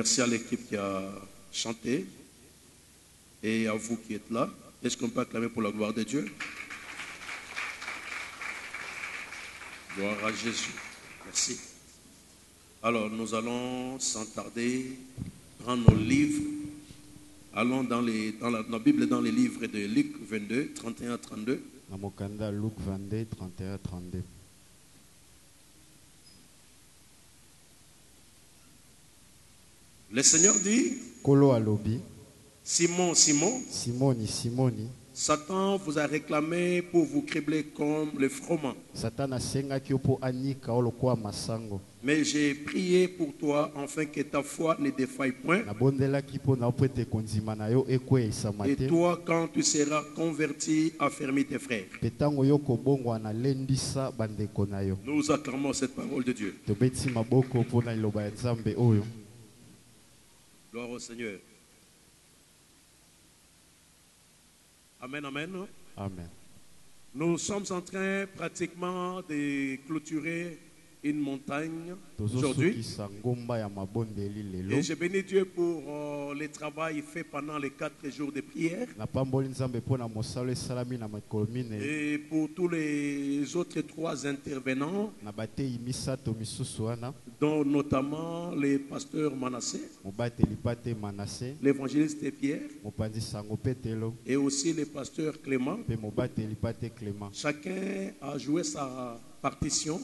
Merci à l'équipe qui a chanté et à vous qui êtes là. Est-ce qu'on peut acclamer pour la gloire de Dieu? Gloire à Jésus. Merci. Alors, nous allons sans tarder prendre nos livres. Allons dans la Bible, dans les livres de Luc 22, 31 à 32. Luc 22, 31 à 32. Le Seigneur dit, Kolo alobi, Simon, Simon, Simoni, Simoni, Satan vous a réclamé pour vous cribler comme le froment. Satan asenga kiopo anika olokwa masango. Mais j'ai prié pour toi afin que ta foi ne défaille point. Et toi, quand tu seras converti, affermis tes frères. Nous acclamons cette parole de Dieu. Gloire au Seigneur. Amen, amen. Amen. Nous sommes en train pratiquement de clôturer une montagne aujourd'hui. Et je bénis Dieu pour le travail fait pendant les 4 jours de prière. Et pour tous les autres 3 intervenants, dont notamment les pasteurs Manassé, l'évangéliste Pierre, et aussi les pasteurs Clément. Chacun a joué sa partition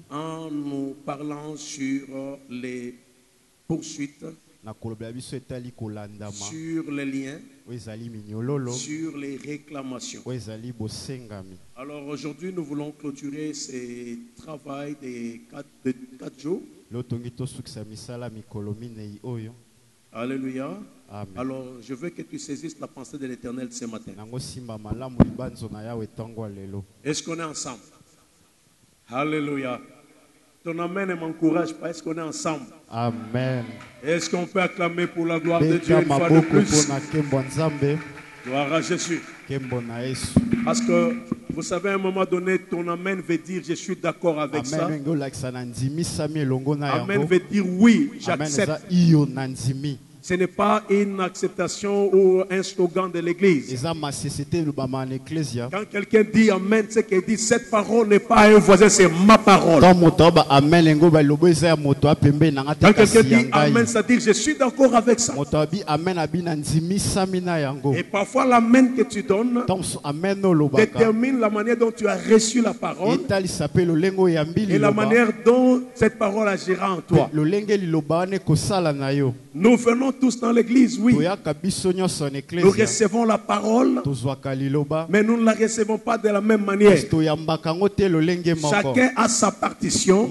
en nous parlant sur les poursuites, sur les liens, sur les réclamations. Alors aujourd'hui, nous voulons clôturer ce travail de 4 jours. Alléluia. Amen. Alors, je veux que tu saisisses la pensée de l'Éternel ce matin. Est-ce qu'on est ensemble? Alléluia. Ton amen ne m'encourage pas. Est-ce qu'on est ensemble? Amen. Est-ce qu'on peut acclamer pour la gloire de Dieu une fois de plus? Gloire à Jésus. Parce que, vous savez, à un moment donné, ton amen veut dire je suis d'accord avec ça. Amen veut dire oui, j'accepte. Ce n'est pas une acceptation ou un slogan de l'église. Quand quelqu'un dit amen, c'est qu'il dit cette parole n'est pas un voisin, c'est ma parole. Quand quelqu'un dit amen, ça dit je suis d'accord avec ça. Et parfois l'amen que tu donnes détermine la manière dont tu as reçu la parole et la manière dont cette parole agira en toi. Nous venons tous dans l'église, oui. Nous recevons la parole, mais nous ne la recevons pas de la même manière. Chacun a sa partition,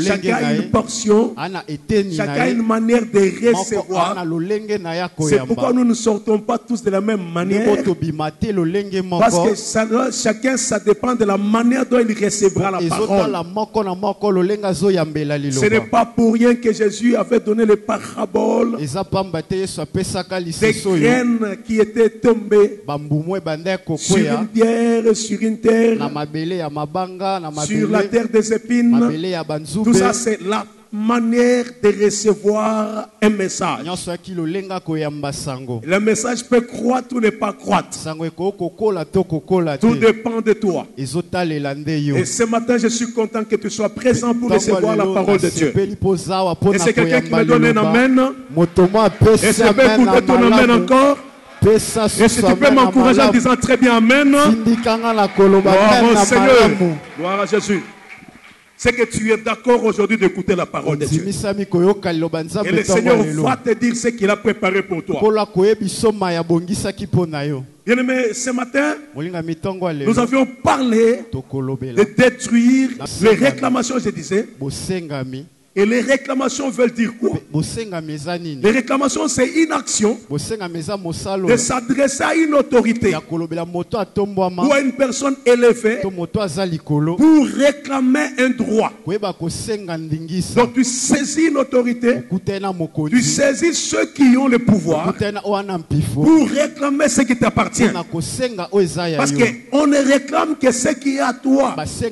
chacun a une portion, chacun a une manière de recevoir. C'est pourquoi nous ne sortons pas tous de la même manière. Parce que chacun, ça dépend de la manière dont il recevra la parole. Ce n'est pas pour rien que Jésus avait donné les paraboles des graines qui étaient tombées sur une pierre, sur une terre, sur la terre des épines. Tout ça, c'est la manière de recevoir un message. Le message peut croître ou ne pas croître. Tout dépend de toi. Et ce matin, je suis content que tu sois présent pour recevoir la parole de Dieu. Et c'est quelqu'un qui me donne un amen. Et je peux écouter ton amen encore. Et si tu peux m'encourager en disant très bien amen. Gloire au Seigneur. Gloire à Jésus. C'est que tu es d'accord aujourd'hui d'écouter la parole de Dieu. Et le Seigneur va te dire ce qu'il a préparé pour toi. Bien-aimé, ce matin, nous avions parlé de détruire les réclamations, je disais. Et les réclamations veulent dire quoi? Les réclamations, c'est une action de s'adresser à une autorité ou à une personne élevée pour réclamer un droit. Donc tu saisis une autorité, tu saisis ceux qui ont le pouvoir pour réclamer ce qui t'appartient. Parce qu'on ne réclame que ce qui est à toi. Ce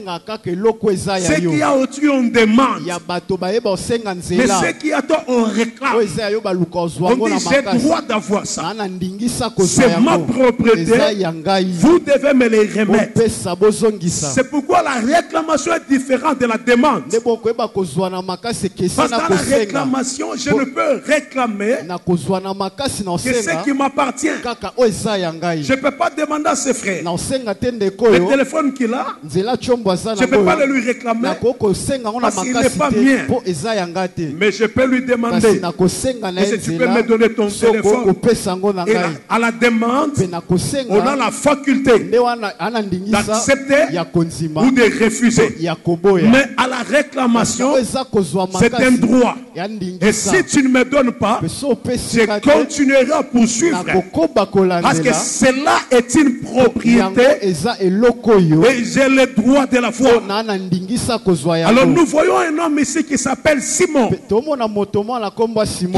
qui est au-dessus, on demande. Mais ce qui attend, on réclame. On dit, j'ai droit d'avoir ça. C'est ma propriété. Vous devez me les remettre. C'est pourquoi la réclamation est différente de la demande. Parce que dans la réclamation, je ne peux réclamer que ce qui m'appartient. Je ne peux pas demander à ses frères. Le téléphone qu'il a, je ne peux pas le lui réclamer parce qu'il n'est pas mien. Mais je peux lui demander, est-ce que tu peux me donner ton téléphone? Et là, à la demande, on a la faculté d'accepter ou de refuser. Mais à la réclamation, c'est un droit. Et si tu ne me donnes pas, je continuerai à poursuivre. Parce que cela est une propriété et j'ai le droit de la voir. Alors nous voyons un homme ici qui s'appelle Simon, qui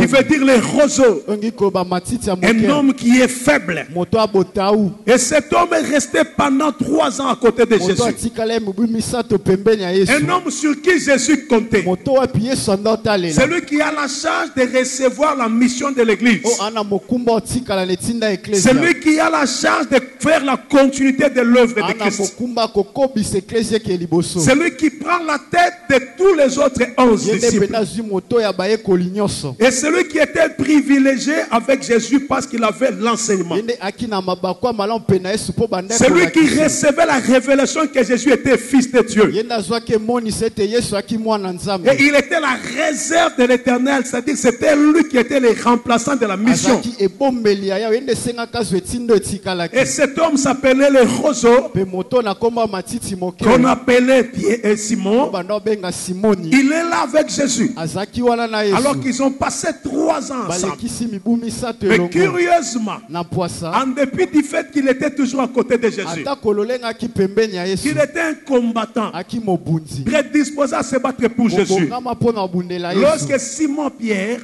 veut dire les roseaux. Un homme qui est faible. Et cet homme est resté pendant 3 ans à côté de Jésus. Un homme sur qui Jésus comptait. C'est lui qui a la charge de recevoir la mission de l'église. C'est lui qui a la charge de faire la continuité de l'œuvre de Christ. C'est lui qui prend la tête de tous les autres 11 disciples. Et celui qui était privilégié avec Jésus parce qu'il avait l'enseignement. C'est lui qui recevait la révélation que Jésus était fils de Dieu. Et il était la réserve de l'Éternel, c'est-à-dire c'était lui qui était le remplaçant de la mission. Et cet homme s'appelait le roseau, qu'on appelait Simon. Il est là avec Jésus. Alors qu'ils ont passé 3 ans ensemble. Mais curieusement, en dépit du fait qu'il était toujours à côté de Jésus, qu'il était un combattant, prédisposé à se battre pour Jésus. Lorsque Simon-Pierre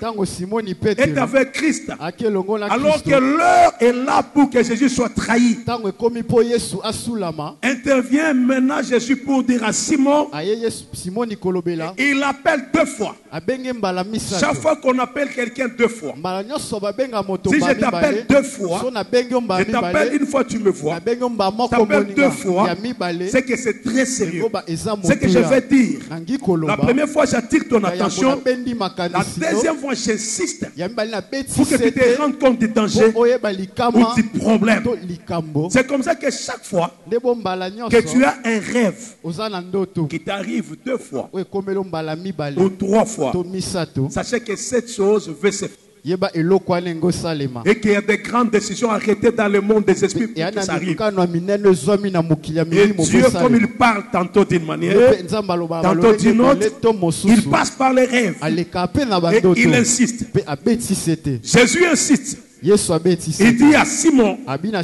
est avec Christ, alors que l'heure est là pour que Jésus soit trahi, intervient maintenant Jésus pour dire à Simon, il appelle 2 fois. Chaque fois qu'on appelle quelqu'un 2 fois, si je t'appelle 2 fois, je t'appelle une fois, tu me vois. Je t'appelle 2 fois, c'est que c'est très sérieux. Ce que je vais dire, la première fois j'attire ton attention, la deuxième fois j'insiste pour que tu te rendes compte du danger ou du problème. C'est comme ça que chaque fois que tu as un rêve qui t'arrive 2 fois ou 3 fois, sachez que cette chose veut se faire. Et qu'il y a des grandes décisions arrêtées dans le monde des esprits pour que ça arrive. Et Dieu, comme il parle tantôt d'une manière, tantôt d'une autre, il passe par les rêves. Et il insiste. Jésus insiste. Il dit à Simon,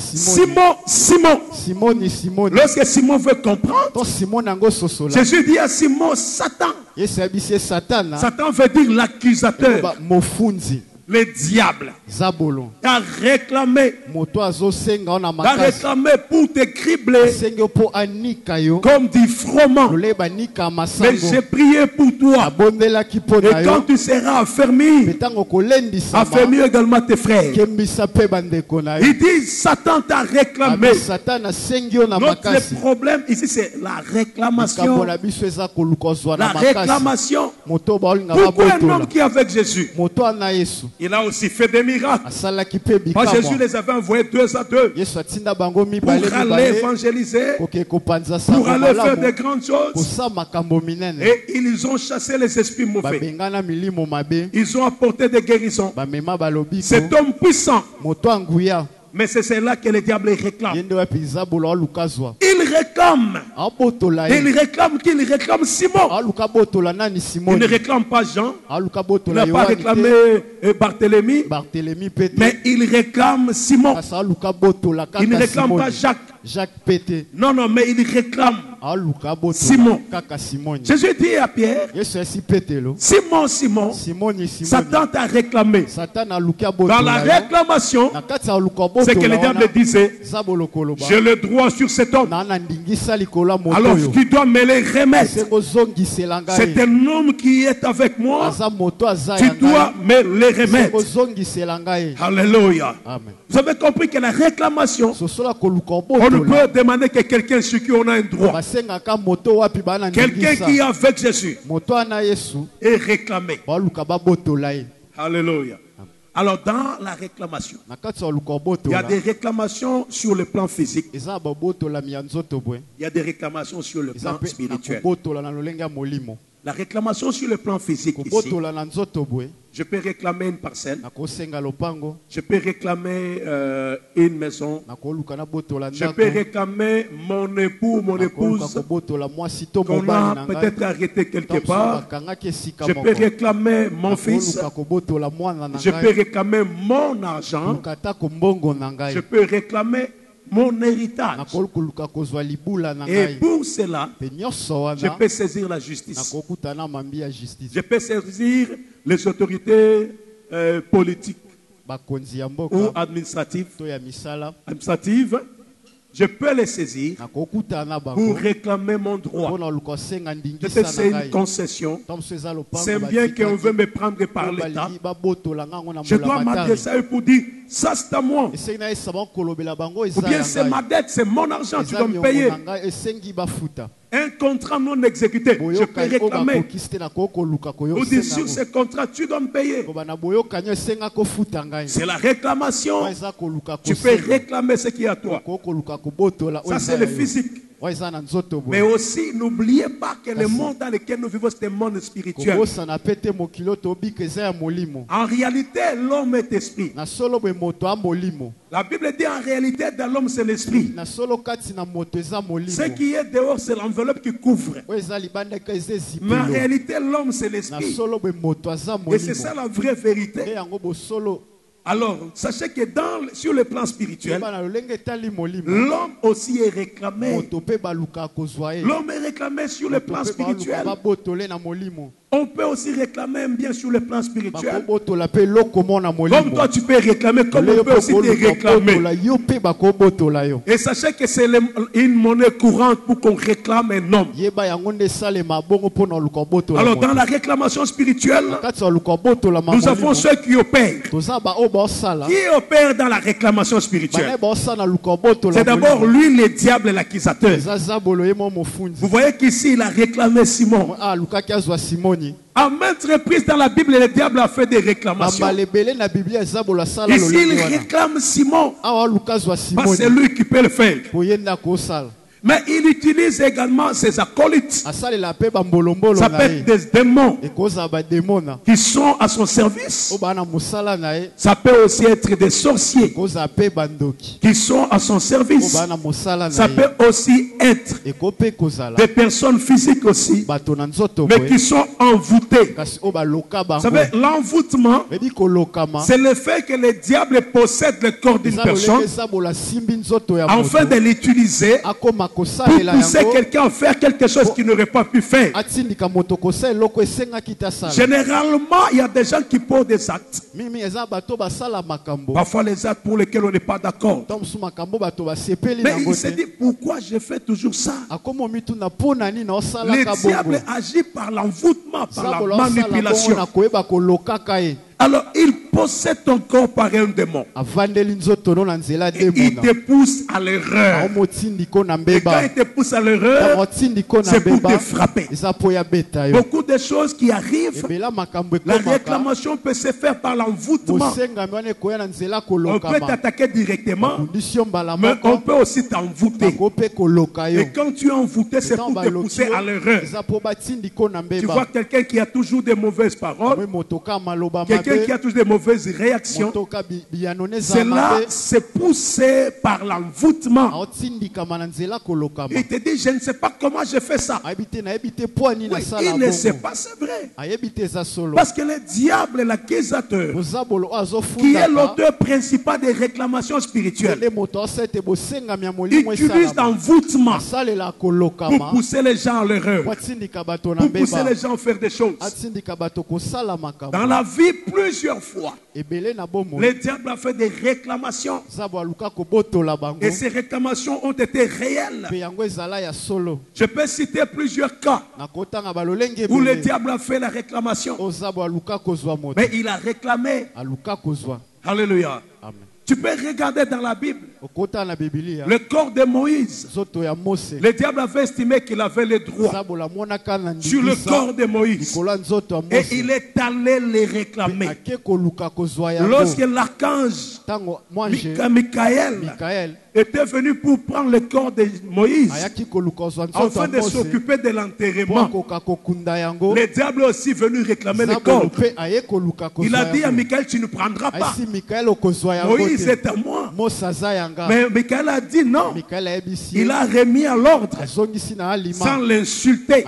Simon, Simon. Lorsque Simon veut comprendre, Jésus dit à Simon, Satan. Satan veut dire l'accusateur. Le diable a réclamé pour te cribler comme du froment. Mais j'ai prié pour toi. Et quand tu seras affermi également tes frères. Il dit Satan t'a réclamé. Notre problème ici c'est la réclamation. La réclamation. Pourquoi un homme qui est avec Jésus, il a aussi fait des miracles. Parce que Jésus les avait envoyés 2 à 2 pour aller évangéliser, pour aller faire des grandes choses. Et ils ont chassé les esprits mauvais. Ils ont apporté des guérisons. Cet homme puissant. Mais c'est cela que le diable réclame. Il réclame. Et il réclame qui? Il réclame Simon. Il ne réclame pas Jean. Il n'a pas réclamé Barthélemy. Mais il réclame Simon. Il ne réclame pas Jacques. Non, mais il réclame Simon. Jésus dit à Pierre, Simon, Satan t'a réclamé. Dans la réclamation, c'est que le diable disait, j'ai le droit sur cet homme. Alors tu dois me les remettre. C'est un homme qui est avec moi. Tu dois me les remettre. Alléluia. Vous avez compris que la réclamation, on ne peut demander que quelqu'un sur qui on a un droit. Quelqu'un qui est avec Jésus est réclamé. Alléluia. Alors dans la réclamation, il y a des réclamations sur le plan physique. Il y a des réclamations sur le plan spirituel. La réclamation sur le plan physique ici, je peux réclamer une parcelle, je peux réclamer une maison, je peux réclamer mon époux, mon épouse qu'on a peut-être arrêté quelque part, je peux réclamer mon fils, je peux réclamer mon argent, je peux réclamer mon héritage. Et pour cela, je peux saisir la justice. Je peux saisir les autorités politiques ou administratives. Je peux les saisir pour réclamer mon droit. Peut-être c'est une concession. C'est bien qu'on veut me prendre par l'État. Je dois m'adresser à eux pour dire, ça c'est à moi. Ou bien c'est ma dette, c'est mon argent, tu dois me payer. Un contrat non exécuté, je peux réclamer. Ou dire sur ce contrat, tu dois me payer. C'est la réclamation. Tu peux réclamer ce qui est à toi. Ça c'est le physique. Mais aussi, n'oubliez pas que le monde dans lequel nous vivons, c'est un monde spirituel. En réalité, l'homme est esprit. La Bible dit en réalité, dans l'homme, c'est l'esprit. Ce qui est dehors, c'est l'enveloppe qui couvre. Mais en réalité, l'homme, c'est l'esprit. Et c'est ça la vraie vérité. Alors, sachez que sur le plan spirituel, l'homme aussi est réclamé. L'homme est réclamé sur le plan spirituel. On peut aussi réclamer un bien sur le plan spirituel. Comme toi tu peux réclamer, comme on peut aussi te réclamer. Et sachez que c'est une monnaie courante pour qu'on réclame un homme. Alors dans la réclamation spirituelle, nous avons ceux qui opèrent. Qui opère dans la réclamation spirituelle? C'est d'abord lui le diable et l'accusateur. Vous voyez qu'ici il a réclamé Simon. À maintes reprises dans la Bible, le diable a fait des réclamations. Ici, il réclame Simon. Parce que c'est lui qui peut le faire. Mais il utilise également ses acolytes. Ça peut être des démons qui sont à son service. Ça peut aussi être des sorciers qui sont à son service. Ça peut aussi être des personnes physiques aussi, mais qui sont envoûtées. Vous savez, l'envoûtement, c'est le fait que le diable possède le corps d'une personne afin de l'utiliser pour pousser quelqu'un à faire quelque chose qu'il n'aurait pas pu faire. Généralement, il y a des gens qui posent des actes. Parfois les actes pour lesquels on n'est pas d'accord. Mais il se dit, pourquoi je fais toujours ça? Le diable agit par l'envoûtement, par la manipulation. Alors il possède ton corps par un démon. Et il te pousse à l'erreur. Et quand il te pousse à l'erreur, c'est pour te frapper. Beaucoup de choses qui arrivent, la réclamation peut se faire par l'envoûtement. On peut t'attaquer directement, mais on peut aussi t'envoûter. Et quand tu es envoûté, c'est pour te pousser à l'erreur. Tu vois quelqu'un qui a toujours des mauvaises paroles, quelqu'un qui a toujours des mauvaises mauvaises réactions, cela s'est poussé par l'envoûtement. Il te dit, je ne sais pas comment je fais ça. Oui, il ne sait pas, c'est vrai. Parce que le diable est l'accusateur, qui est l'auteur principal des réclamations spirituelles, utilise l'envoûtement pour pousser les gens à l'erreur, pour pousser les gens à faire des choses. Dans la vie, plusieurs fois, le diable a fait des réclamations. Et ces réclamations ont été réelles. Je peux citer plusieurs cas où le diable a fait la réclamation. Mais il a réclamé. Alléluia. Amen. Tu peux regarder dans la Bible le corps de Moïse. Le diable avait estimé qu'il avait le droit sur le corps de Moïse. Et il est allé les réclamer. Lorsque l'archange Michael était venu pour prendre le corps de Moïse afin de s'occuper de l'enterrement, le diable est aussi venu réclamer le corps. Il a dit à Michael, tu ne prendras pas. Moïse est à moi. Mais Michael a dit non. Il a remis à l'ordre sans l'insulter.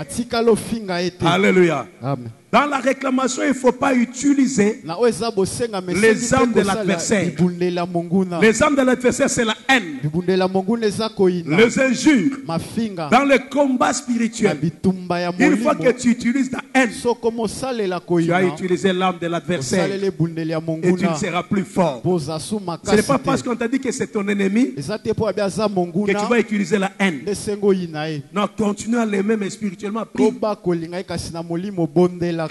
Alléluia. Amen. Dans la réclamation, il ne faut pas utiliser les armes de l'adversaire. Les armes de l'adversaire, c'est la haine, les injures. Dans le combat spirituel, une fois que tu utilises la haine, tu as utilisé l'arme de l'adversaire et tu ne seras plus fort. Ce n'est pas parce qu'on t'a dit que c'est ton ennemi que tu vas utiliser la haine. Non, continue à l'aimer, mais spirituellement, prie.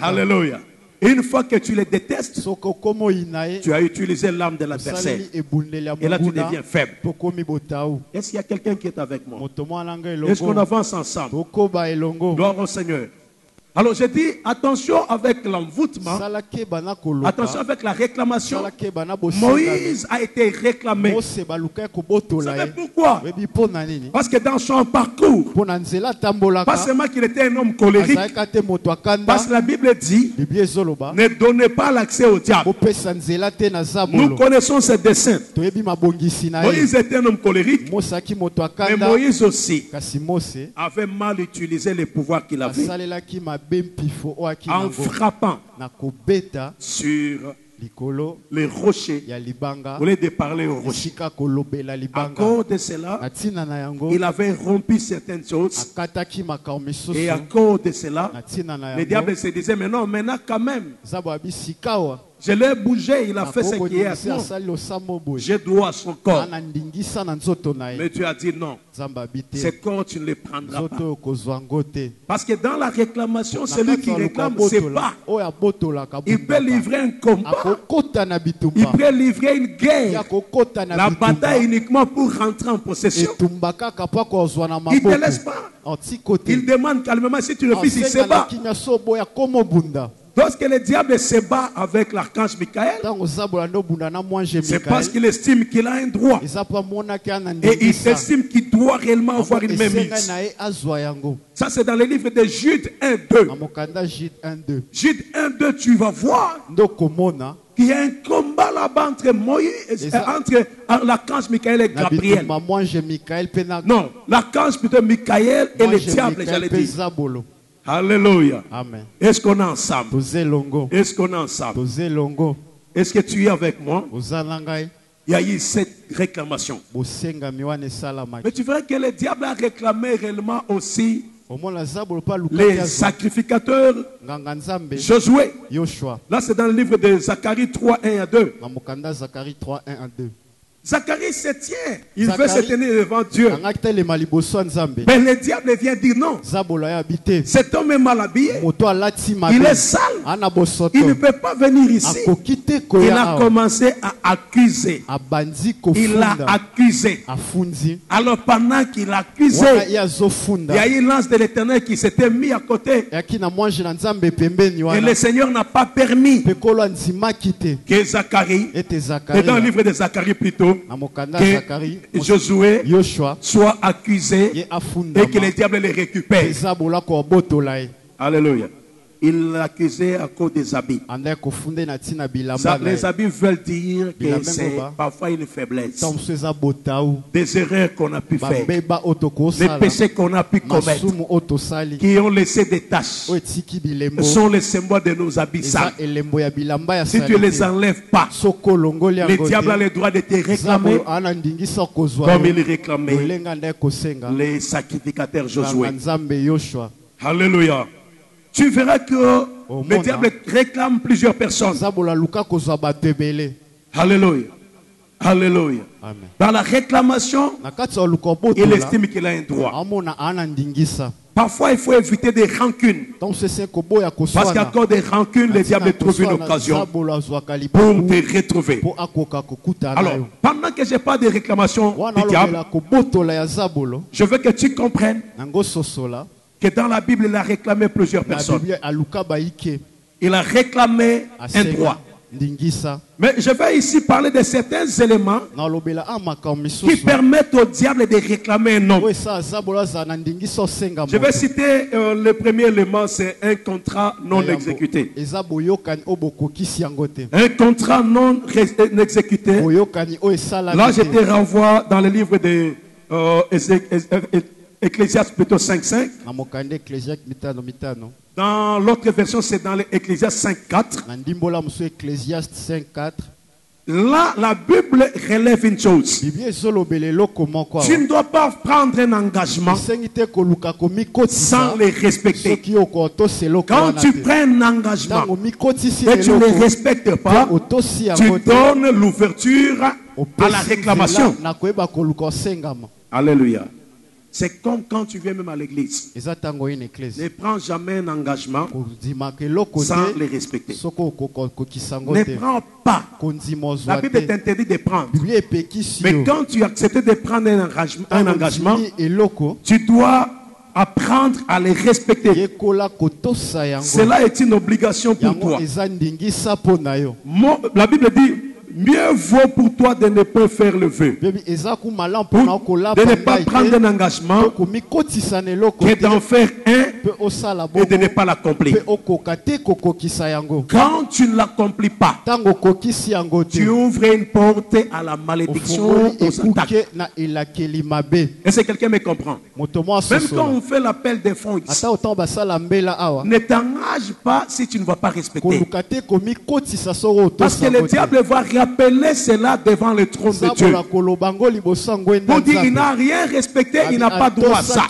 Alléluia. Une fois que tu les détestes, tu as utilisé l'arme de l'adversaire. Et là, tu deviens faible. Est-ce qu'il y a quelqu'un qui est avec moi? Est-ce qu'on avance ensemble? Gloire au Seigneur. Alors je dis, attention avec l'envoûtement, attention avec la réclamation. Moïse a été réclamé. Vous savez pourquoi? Parce que dans son parcours, pas seulement qu'il était un homme colérique, parce que la Bible dit, ne donnez pas l'accès au diable. Nous connaissons ses desseins. Moïse était un homme colérique, mais Moïse aussi avait mal utilisé les pouvoirs qu'il avait. En frappant sur les rochers, au lieu de parler aux rochers. À cause de cela, il avait rompu certaines choses. Et à cause de cela, le diable se disait, mais non, maintenant quand même, je l'ai bougé, il a fait ce qui est à moi. Je dois son corps. Mais tu as dit non. Ce corps, tu ne le prendras pas. Parce que dans la réclamation, celui qui réclame se bat. Il peut livrer un combat. Il peut livrer une guerre. La bataille uniquement pour rentrer en possession. Il ne te laisse pas. Il demande calmement, si tu refuses, il se bat. Lorsque le diable se bat avec l'archange Michael, c'est parce qu'il estime qu'il a un droit. Et il estime qu'il doit réellement avoir une mainmise. Ça, c'est dans le livre de Jude 1-2. Jude 1-2, tu vas voir qu'il y a un combat là-bas entre l'archange Michael et Gabriel. Non, l'archange plutôt Michael et le diable, j'allais dire. Alléluia. Amen. Est-ce qu'on est ensemble? Est-ce qu'on est ensemble? Est-ce que tu es avec moi? Il y a eu cette réclamation. Mais tu verras que le diable a réclamé réellement aussi les sacrificateurs. Josué. Là, c'est dans le livre de Zacharie 3, 1 à 2. Zacharie se tient. Il veut se tenir devant Dieu. Mais le diable vient dire non. Cet homme est mal habillé. Il est sale. Il ne peut pas venir ici. Il a commencé à accuser. Il a accusé. Alors pendant qu'il accusait, il y a eu l'ange de l'Éternel qui s'était mis à côté. Et le Seigneur n'a pas permis que Zacharie, et dans le livre de Zacharie plutôt, que Josué soit accusé et que le diable les récupère. Alléluia. Il l'accusait à cause des habits. Les habits veulent dire que c'est parfois une faiblesse. Des erreurs qu'on a pu faire. Des péchés qu'on a pu commettre. Qui ont laissé des taches. Sont les symboles de nos habits sales. Si tu ne les enlèves pas, le diable a le droit de te réclamer comme il réclamait les sacrificateurs Josué. Alléluia. Tu verras que le diable réclame plusieurs personnes. Alléluia. Alléluia. Dans la réclamation, il estime qu'il a un droit. Parfois, il faut éviter des rancunes. Parce qu'à cause des rancunes, le diable trouve une occasion pour te retrouver. Alors, pendant que je parle des réclamations du diable, je veux que tu comprennes que dans la Bible, il a réclamé plusieurs personnes. Il a réclamé un droit. Mais je vais ici parler de certains éléments qui permettent au diable de réclamer un homme. Je vais citer le premier élément, c'est un contrat non exécuté. Un contrat non exécuté. Là, je te renvoie dans le livre de Ecclésiaste plutôt 5.5. Dans l'autre version, c'est dans l'Ecclésiaste 5.4. Là, la Bible relève une chose. Tu ne dois pas prendre un engagement sans le respecter. Quand tu prends un engagement et tu ne le respectes pas, tu donnes l'ouverture à la réclamation. Alléluia. C'est comme quand tu viens même à l'église. Ne prends jamais un engagement sans le respecter. Ne prends pas. La Bible t'interdit de prendre. Mais quand tu acceptes de prendre un engagement, tu dois apprendre à le respecter. Cela est une obligation pour toi. La Bible dit, mieux vaut pour toi de ne pas faire le vœu, de ne pas prendre un engagement, que d'en faire un et de ne pas l'accomplir. Quand tu ne l'accomplis pas, tu ouvres une porte à la malédiction, aux attaques. Est-ce que quelqu'un me comprend? Même quand on fait l'appel des fonds ici, ne t'engage pas si tu ne vas pas respecter. Parce que le diable va rappeler cela devant le trône de Dieu. Pour dire il n'a rien respecté, il n'a pas droit à ça.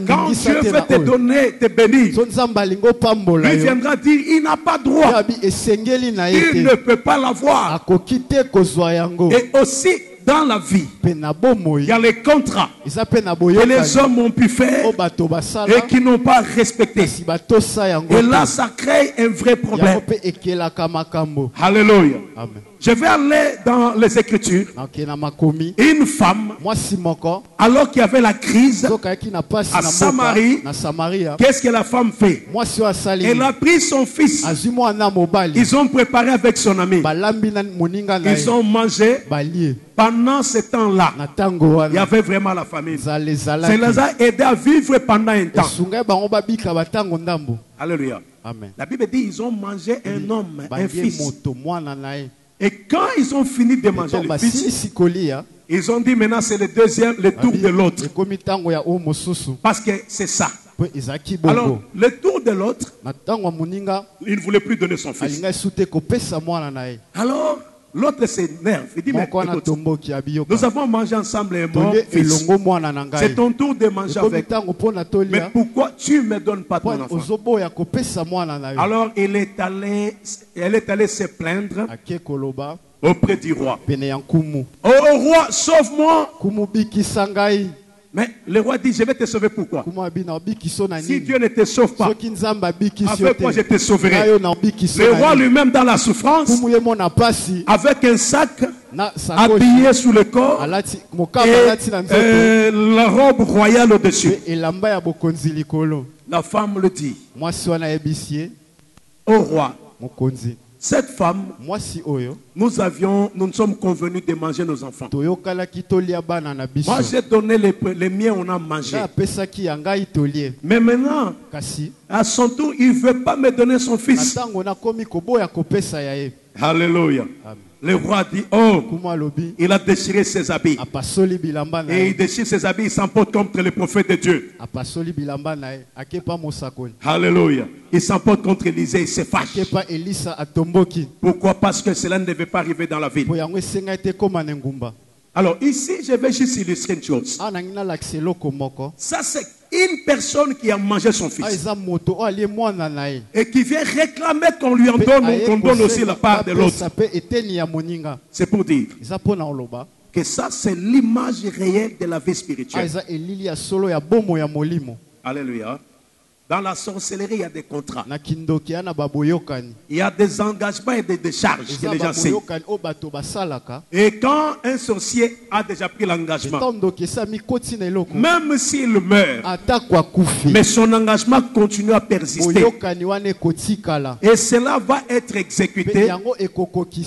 Quand Dieu veut te donner, te bénir, lui viendra dire il n'a pas droit. Il ne peut pas l'avoir. Et aussi dans la vie, il y a les contrats que les hommes ont pu faire et qui n'ont pas respecté. Et là, ça crée un vrai problème. Alléluia. Je vais aller dans les Écritures. Une femme, alors qu'il y avait la crise à Samarie, qu'est-ce que la femme fait? Elle a pris son fils. Ils ont préparé avec son ami. Ils ont mangé. Pendant ce temps-là, il y avait vraiment la famine. Ça les a aidés à vivre pendant un temps. Alléluia. La Bible dit ils ont mangé un homme, un fils. Et quand ils ont fini de manger le fils, ils ont dit maintenant c'est le tour de l'autre. Parce que c'est ça. Alors, le tour de l'autre, il ne voulait plus donner son fils. Alors, l'autre s'énerve. Il dit, mais écoute, nous avons mangé ensemble et mon fils. C'est ton tour de manger avec. Mais pourquoi tu ne me donnes pas ton enfant? Alors, elle est allée se plaindre auprès du roi. Oh roi, sauve-moi. Mais le roi dit, je vais te sauver pourquoi? Si Dieu ne te sauve pas, avec quoi je te sauverai? Le roi lui-même dans la souffrance, avec un sac habillé sous le corps et la robe royale au-dessus. La femme le dit, au roi, Cette femme, nous nous sommes convenus de manger nos enfants. Moi, j'ai donné les miens, on a mangé. Mais maintenant, à son tour, il ne veut pas me donner son fils. Alléluia. Le roi dit, oh, il a déchiré ses habits. Et il déchire ses habits, il s'emporte contre le prophète de Dieu. Alléluia. Il s'emporte contre Élisée, il se fâche. Pourquoi? Parce que cela ne devait pas arriver dans la ville. Alors ici, je vais juste illustrer une chose. Ça, c'est une personne qui a mangé son fils. Et qui vient réclamer qu'on lui en donne, qu'on donne aussi la part de l'autre. C'est pour dire que ça, c'est l'image réelle de la vie spirituelle. Alléluia. Dans la sorcellerie, il y a des contrats. Il y a des engagements et des décharges que les gens signent. Et quand un sorcier a déjà pris l'engagement, même s'il meurt, mais son engagement continue à persister. Et cela va être exécuté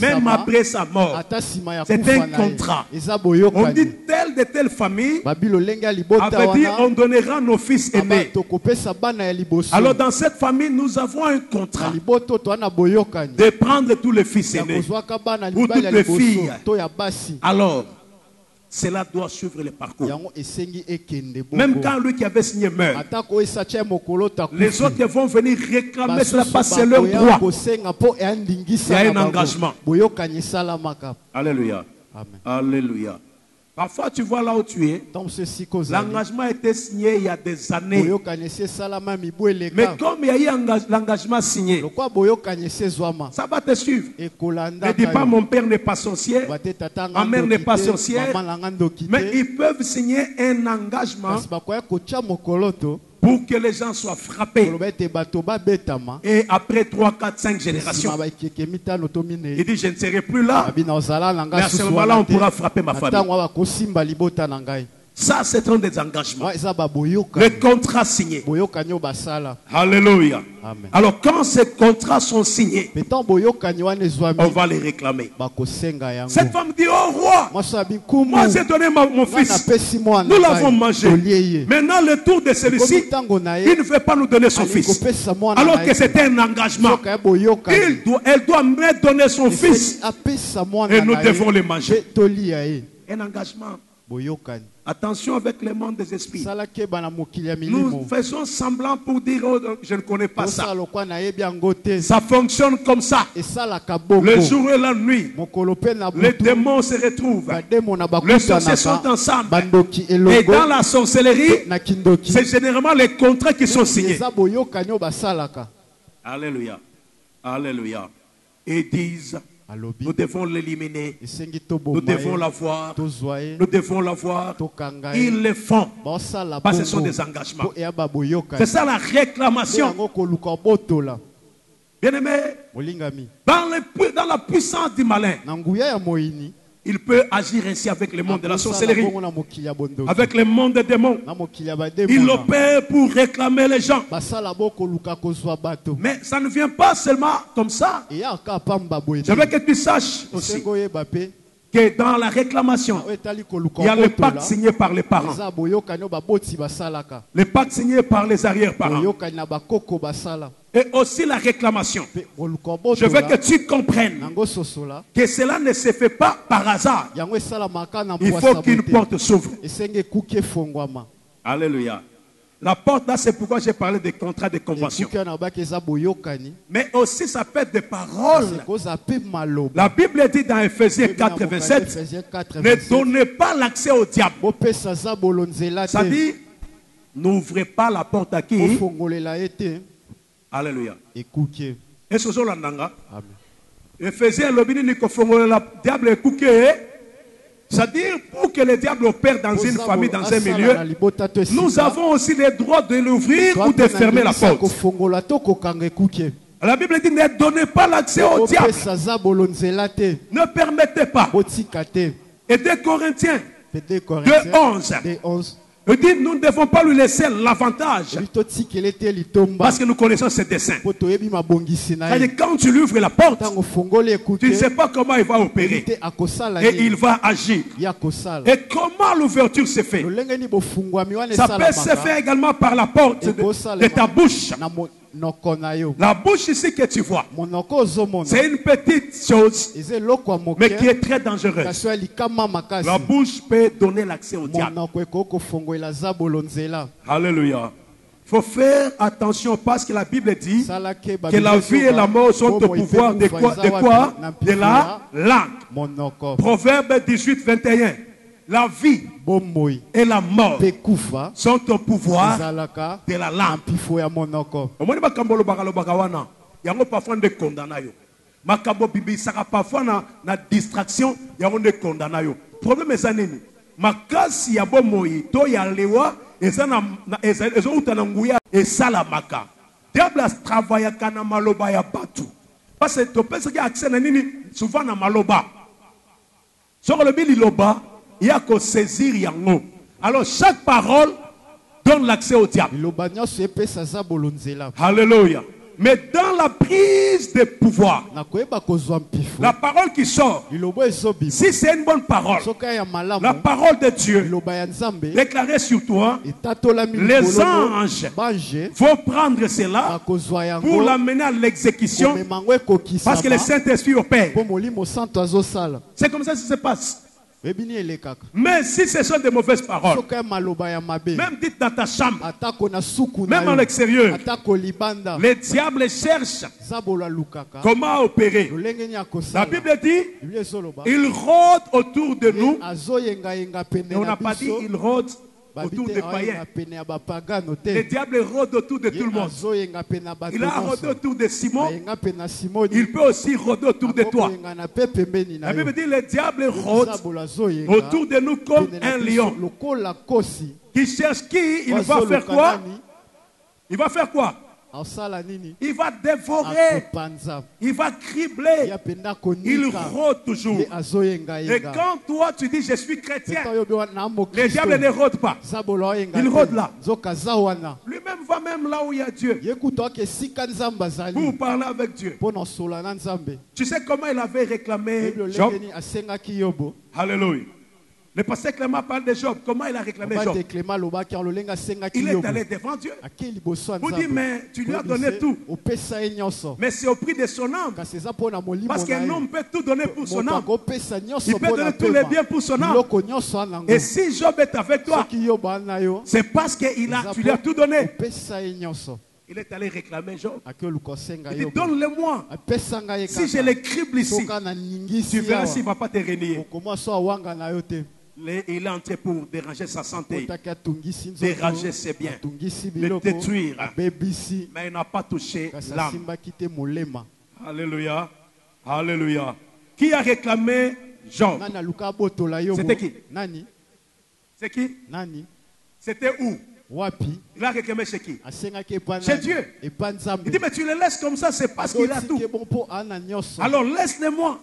même après sa mort. C'est un contrat. On dit telle de telle famille avait dit on donnera nos fils aînés. Alors dans cette famille, nous avons un contrat de prendre tous les fils aînés ou toutes les filles. Alors, cela doit suivre le parcours. Même quand lui qui avait signé meurt, les autres vont venir réclamer cela parce que c'est leur droit. Il y a un engagement. Alléluia. Alléluia. Parfois, tu vois là où tu es, l'engagement a été signé il y a des années. Mais comme il y a eu l'engagement signé, ça va te suivre. Ne dis pas mon père n'est pas sorcier, ma mère n'est pas sorcière. Mais ils peuvent signer un engagement pour que les gens soient frappés. Et après 3, 4, 5 générations, il dit je ne serai plus là. Mais à ce moment-là, on pourra frapper ma famille. Ça, c'est un des engagements. Les contrats signés. Alléluia. Amen. Alors, quand ces contrats sont signés, on va les réclamer. Cette femme dit, oh roi, moi j'ai donné mon fils. Nous l'avons mangé. Maintenant, le tour de celui-ci, il ne veut pas nous donner son fils. Alors que c'était un engagement. Elle doit me donner son fils. Et nous devons le manger. Un engagement. Attention avec le monde des esprits. Nous faisons semblant pour dire oh, je ne connais pas ça. Ça fonctionne comme ça. Le jour et la nuit, les démons se retrouvent. Les sorciers sont ensemble. Et dans la sorcellerie, c'est généralement les contrats qui sont signés. Alléluia. Alléluia. Et disent nous devons l'éliminer. Nous devons l'avoir. Nous devons l'avoir. Ils le font. Parce que ce sont des engagements. C'est ça la réclamation. Bien-aimé, dans la puissance du malin, il peut agir ainsi avec le monde de la sorcellerie, avec le monde des démons. Il opère pour réclamer les gens. Mais ça ne vient pas seulement comme ça. Je veux que tu saches aussi que dans la réclamation, il y a le pacte signé par les parents, le pacte signé par les arrière-parents, et aussi la réclamation. Je veux que tu comprennes que cela ne se fait pas par hasard. Il faut qu'une porte s'ouvre. Alléluia. La porte là, c'est pourquoi j'ai parlé des contrats de convention. Mais aussi ça peut être des paroles. La Bible dit dans Ephésiens 4, 27, ne donnez pas l'accès au diable. Ça dit, n'ouvrez pas la porte à qui? Alléluia. Et ce jour-là, Ephésiens le bini nikofongola la diable écouté. C'est-à-dire, pour que le diable opère dans une famille, dans un milieu, nous avons aussi le droit de l'ouvrir ou de fermer la porte. La Bible dit, ne donnez pas l'accès au diable. Ne permettez pas. Et 2 Corinthiens 2, 11. Je dis, nous ne devons pas lui laisser l'avantage. Parce que nous connaissons ses desseins. Quand tu lui ouvres la porte, tu ne sais pas comment il va opérer. Et il va agir. Et comment l'ouverture se fait? Ça peut se faire également par la porte de ta bouche. La bouche ici que tu vois, c'est une petite chose, mais qui est très dangereuse. La bouche peut donner l'accès au diable. Alléluia. Il faut faire attention parce que la Bible dit que la vie et la mort sont au pouvoir de quoi? De la langue. Proverbe 18, 21. La vie et la mort sont au pouvoir de la langue. Parfois on condamne. Makambo bibi saka parfois na distraction ya on condamne. Problème est nini? Makasi ya bomoi to ya lewa ezana ezo utananguya esalamaka. Diable travaille kana maloba ya batu. Parce que to pesa ki accès na nini souvent na maloba. Sur le bililoba il y a qu'à saisir yango. Alors chaque parole donne l'accès au diable. Alléluia. Mais dans la prise de pouvoir, la parole qui sort, si c'est une bonne parole, la parole de Dieu déclarée sur toi, les anges vont prendre cela pour l'amener à l'exécution parce que le Saint-Esprit opère. C'est comme ça que ça se passe. Mais si ce sont des mauvaises paroles, même dites dans ta chambre, même à l'extérieur, les diables cherchent comment opérer. La Bible dit, ils rôdent autour de nous. Et on n'a pas dit ils rôdent autour des païens. Le diable rôde autour de tout le monde. Il a rôdé autour de Simon. Il peut aussi rôder autour de toi. La Bible dit le diable rôde autour de nous comme un lion. Qui cherche qui? Il va faire quoi? Il va faire quoi? Il va dévorer. Il va cribler. Il rôde toujours. Et quand toi tu dis je suis chrétien, le diable ne rôde pas. Il rôde là. Lui-même va même là où il y a Dieu pour parler avec Dieu. Tu sais comment il avait réclamé Job? Alléluia. Le pasteur Clément parle de Job. Comment il a réclamé Job? Il est allé devant Dieu. Vous dites, mais tu lui as donné tout. Mais c'est au prix de son âme. Parce qu'un homme peut tout donner pour son âme. Il peut donner tous les biens pour son âme. Et si Job est avec toi, c'est parce que tu lui as tout donné. Il est allé réclamer Job. Il dit, donne-le-moi. Si je le crible ici, tu verras s'il ne va pas te renier. Il est entré pour déranger sa santé, déranger ses biens, le détruire. Mais il n'a pas touché l'âme. Alléluia. Alléluia. Qui a réclamé Job? C'était qui? C'est qui? C'était où? Il a réclamé chez qui? Chez Dieu. Il dit, mais tu le laisses comme ça, c'est parce qu'il a tout. Alors laisse-le-moi.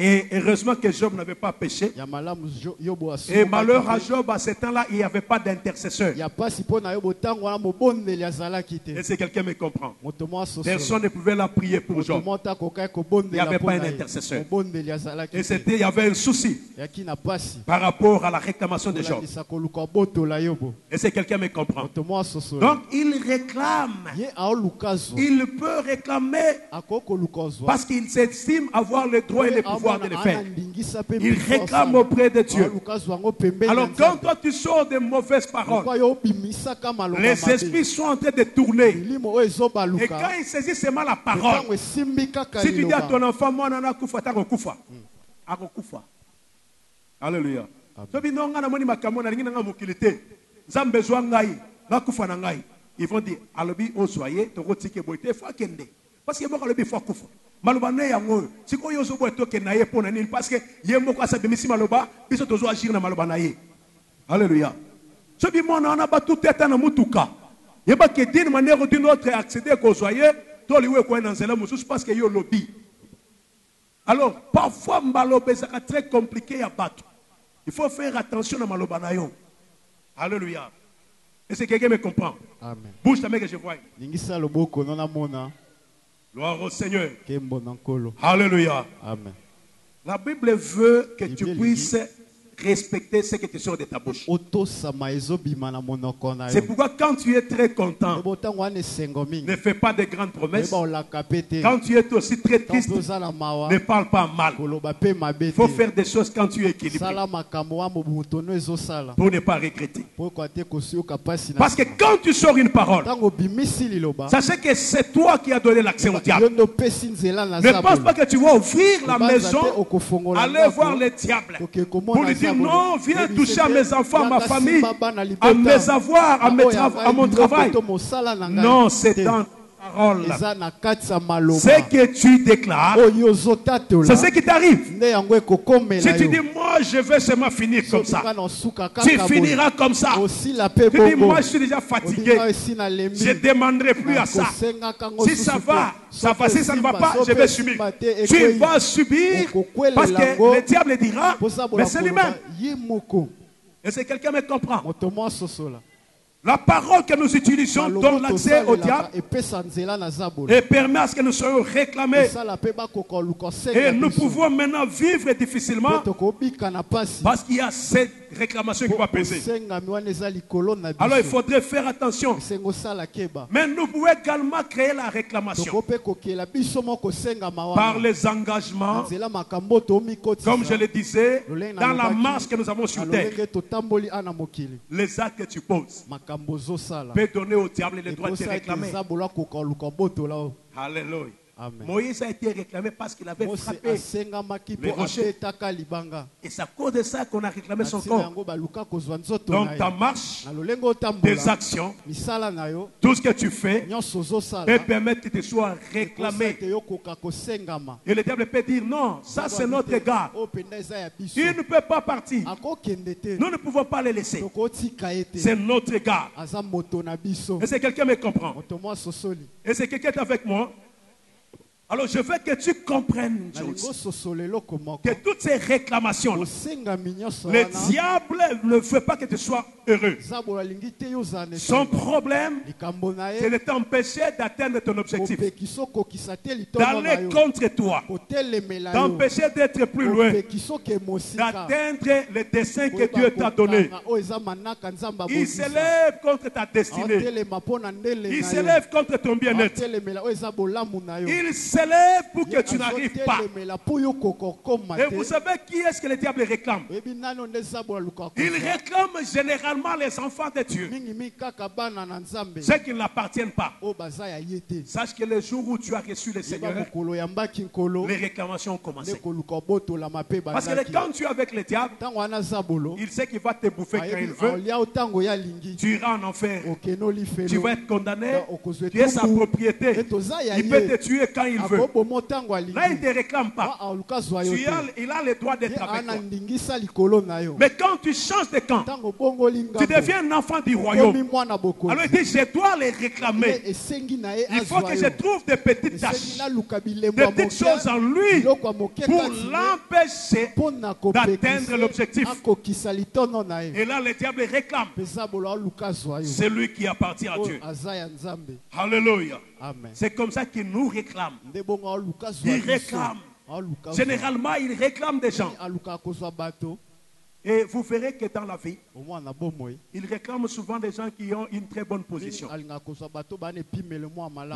Et heureusement que Job n'avait pas péché. Et malheur à Job, à ce temps-là, il n'y avait pas d'intercesseur. Et si quelqu'un me comprend, personne ne pouvait la prier pour Job. Il n'y avait pas un intercesseur. Et il y avait un souci par rapport à la réclamation de Job. Et si quelqu'un me comprend. Donc il réclame. Il peut réclamer parce qu'il s'estime avoir le droit et le pouvoir de le faire. Il réclame auprès de Dieu. Alors quand toi tu sors de mauvaises paroles, les esprits sont en train de tourner. Et quand ils saisissent seulement la parole, si tu dis à ton enfant, moi nana kufa ta kufa. Akufa. Alléluia. Ils vont dire, alobi osoye, to rotike boite fa kende. Parce que moi alobi fa kufa. Malobane yango siko yozo bo toke na ye pona nini parce que ye moko asa bimisi maloba biso tozo agir na maloba na ye. Alléluia. Ce bi mona na ba tout tête na mutuka. Ye ba ke d'une manière ou d'une autre accéder ko soye to liwe ko na nzela mususu parce que yo lobby. Alors parfois maloba c'est très compliqué à battre. Il faut faire attention à maloba na yo. Alléluia. Est-ce que quelqu'un me comprend? Amen. Bouge ta main que je vois. Gloire au Seigneur. Alléluia. Amen. La Bible veut que tu puisses respecter ce que tu sors de ta bouche. C'est pourquoi quand tu es très content, ne fais pas de grandes promesses. Quand tu es aussi très triste, ne parle pas mal. Il faut faire des choses quand tu es équilibré pour ne pas regretter. Parce que quand tu sors une parole, sachez que c'est toi qui as donné l'accès au diable. Ne pense pas que tu vas ouvrir la maison, aller voir le diable pour lui dire non, viens toucher à mes enfants, à ma famille, à mes avoirs, à mon travail. Non, c'est dans parole. Ce que tu déclares, c'est ce qui t'arrive. Si tu dis moi je vais seulement finir comme ça, tu finiras comme ça. Tu dis moi je suis déjà fatigué, je ne demanderai plus à ça. Si ça va, ça va. Si ça ne va pas, je vais subir. Tu vas subir parce que le diable dira mais c'est lui-même. Est-ce que quelqu'un me comprend? La parole que nous utilisons donne l'accès au diable et permet à ce que nous soyons réclamés. Et nous pouvons maintenant vivre difficilement parce qu'il y a cette réclamation qui va peser. Alors il faudrait faire attention. Mais nous pouvons également créer la réclamation par les engagements, comme je le disais, dans la marche que nous avons sur terre. Les actes que tu poses peut donner au diable le droit de te réclamer. Alléluia. Amen. Moïse a été réclamé parce qu'il avait frappé les rochers. Et c'est à cause de ça qu'on a réclamé son corps. Donc ta marche, tes actions, tout ce que tu fais peut permettre que tu sois réclamé. Et le diable peut dire non, ça c'est notre gars. Il ne peut pas partir. Nous ne pouvons pas le laisser. C'est notre gars. Est-ce que quelqu'un me comprend? Est-ce que quelqu'un est avec moi? Alors je veux que tu comprennes une chose, que toutes ces réclamations, le diable ne veut pas que tu sois heureux. Son problème, c'est de t'empêcher d'atteindre ton objectif, d'aller contre toi, t'empêcher d'être plus loin, d'atteindre le dessein que Dieu t'a donné. Il s'élève contre ta destinée, il s'élève contre ton bien-être, il s'élève pour que tu n'arrives pas. Et vous savez qui est-ce que le diable réclame? Il réclame généralement les enfants de Dieu, ceux qui ne l'appartiennent pas. Sache que le jour où tu as reçu le Seigneur, les réclamations ont commencé. Parce que quand tu es avec le diable, il sait qu'il va te bouffer quand il veut. Tu iras en enfer, tu vas être condamné, tu es sa propriété. Il peut te tuer quand il veut. Là, il ne te réclame pas. Il a le droit d'être avec toi. Mais quand tu changes de camp, tu deviens un enfant du royaume. Alors il dit, je dois les réclamer. Il faut que je trouve des petites tâches, des petites choses en lui pour l'empêcher d'atteindre l'objectif. Et là, le diable réclame. C'est lui qui appartient à Dieu. Alléluia. C'est comme ça qu'il nous réclame. Il réclame. Généralement, il réclame des gens. Et vous verrez que dans la vie, il réclame souvent des gens qui ont une très bonne position. Vous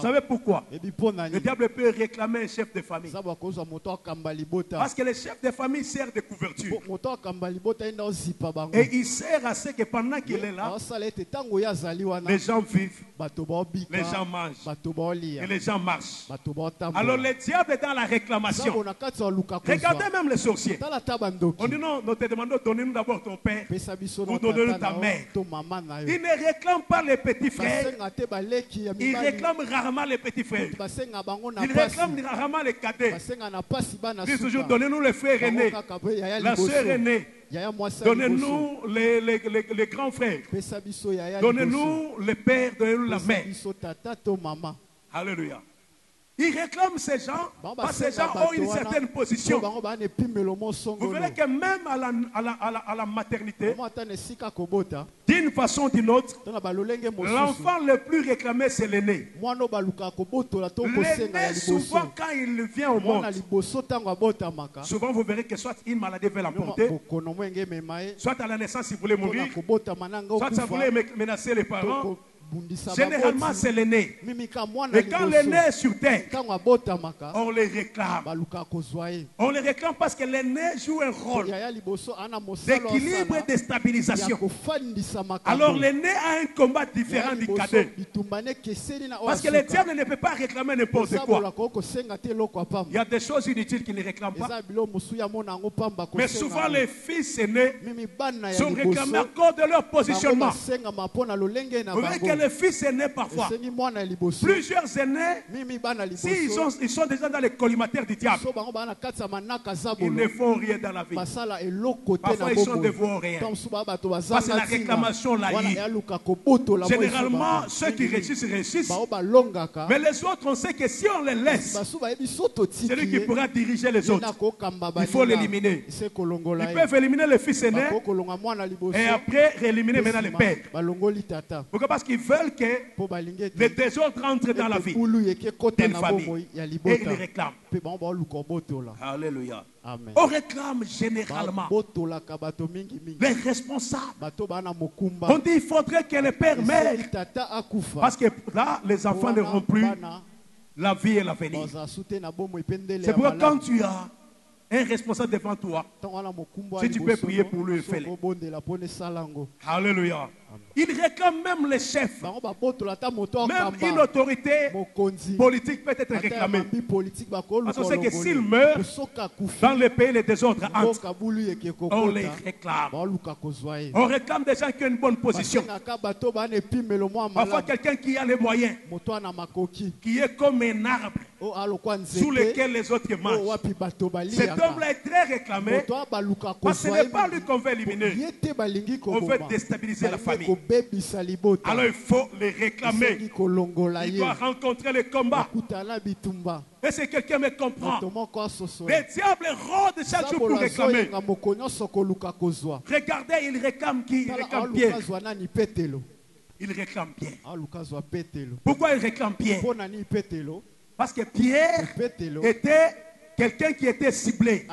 savez pourquoi? Le diable peut réclamer un chef de famille. Parce que le chef de famille sert de couverture. Et il sert à ce que pendant qu'il est là, les gens vivent, les gens mangent, et les gens marchent. Alors le diable est dans la réclamation. Regardez même les sorciers. On dit non, nous te demandons donnez-nous d'abord ton père ou donnez-nous ta mère. Il ne réclame pas les petits frères. Il réclame rarement les petits frères. Il réclame rarement les cadets. Il dit toujours donnez-nous les frères aînés, la sœur aînée. Donnez-nous les grands frères. Donnez-nous le père, donnez-nous la mère. Alléluia. Il réclame ces gens parce que ces gens ont une certaine position. Vous verrez que même à la maternité, d'une façon ou d'une autre, l'enfant le plus réclamé, c'est l'aîné. L'aîné, souvent, quand il vient au monde, souvent vous verrez que soit une maladie veut l'emporter, soit à la naissance, il voulait mourir, soit ça voulait menacer les parents. Généralement, c'est l'aîné. Et quand l'aîné est sur terre, on les réclame. On les réclame parce que l'aîné joue un rôle d'équilibre et de stabilisation. Alors l'aîné a un combat différent du cadet. Parce que le diable ne peut pas réclamer n'importe quoi. Il y a des choses inutiles qu'il ne réclame pas. Mais souvent les fils aînés sont réclamés à cause de leur positionnement. Vous voyez que les fils aînés parfois, plusieurs aînés, s'ils sont déjà dans les collimateurs du diable, ils ne font rien dans la vie. Parfois ils sont dévorés. Parce que la réclamation l'a eu. Généralement, ceux qui réussissent, réussissent. Mais les autres, on sait que si on les laisse, c'est lui qui pourra diriger les autres. Il faut l'éliminer. Ils peuvent éliminer les fils aînés et après éliminer maintenant les pères. Pourquoi? Parce qu'ils veulent que les désordres entrent dans la vie d'une famille. Et ils les réclament. Alléluia. Amen. On réclame généralement les responsables. On dit qu'il faudrait que les pères meurent. Parce que là, les enfants n'auront plus la vie et l'avenir. C'est pourquoi quand tu as un responsable devant toi, si tu peux prier pour lui, fais-le. Alléluia. Il réclame même les chefs. Même une autorité politique peut être réclamée. Parce qu'on sait que s'il meurt, dans le pays, les désordres entrent. On les réclame. On réclame des gens qui ont une bonne position. Parfois, quelqu'un qui a les moyens, qui est comme un arbre sous lequel les autres marchent. Cet homme-là est très réclamé parce que ce n'est pas lui qu'on veut éliminer. On veut déstabiliser la famille. Alors il faut les réclamer. Il doit rencontrer les combats. Et si quelqu'un me comprend, le diable rôde chaque jour pour réclamer. Regardez, il réclame qui? Il réclame Pierre. Il réclame Pierre. Pourquoi il réclame Pierre? Parce que Pierre était quelqu'un qui était ciblé.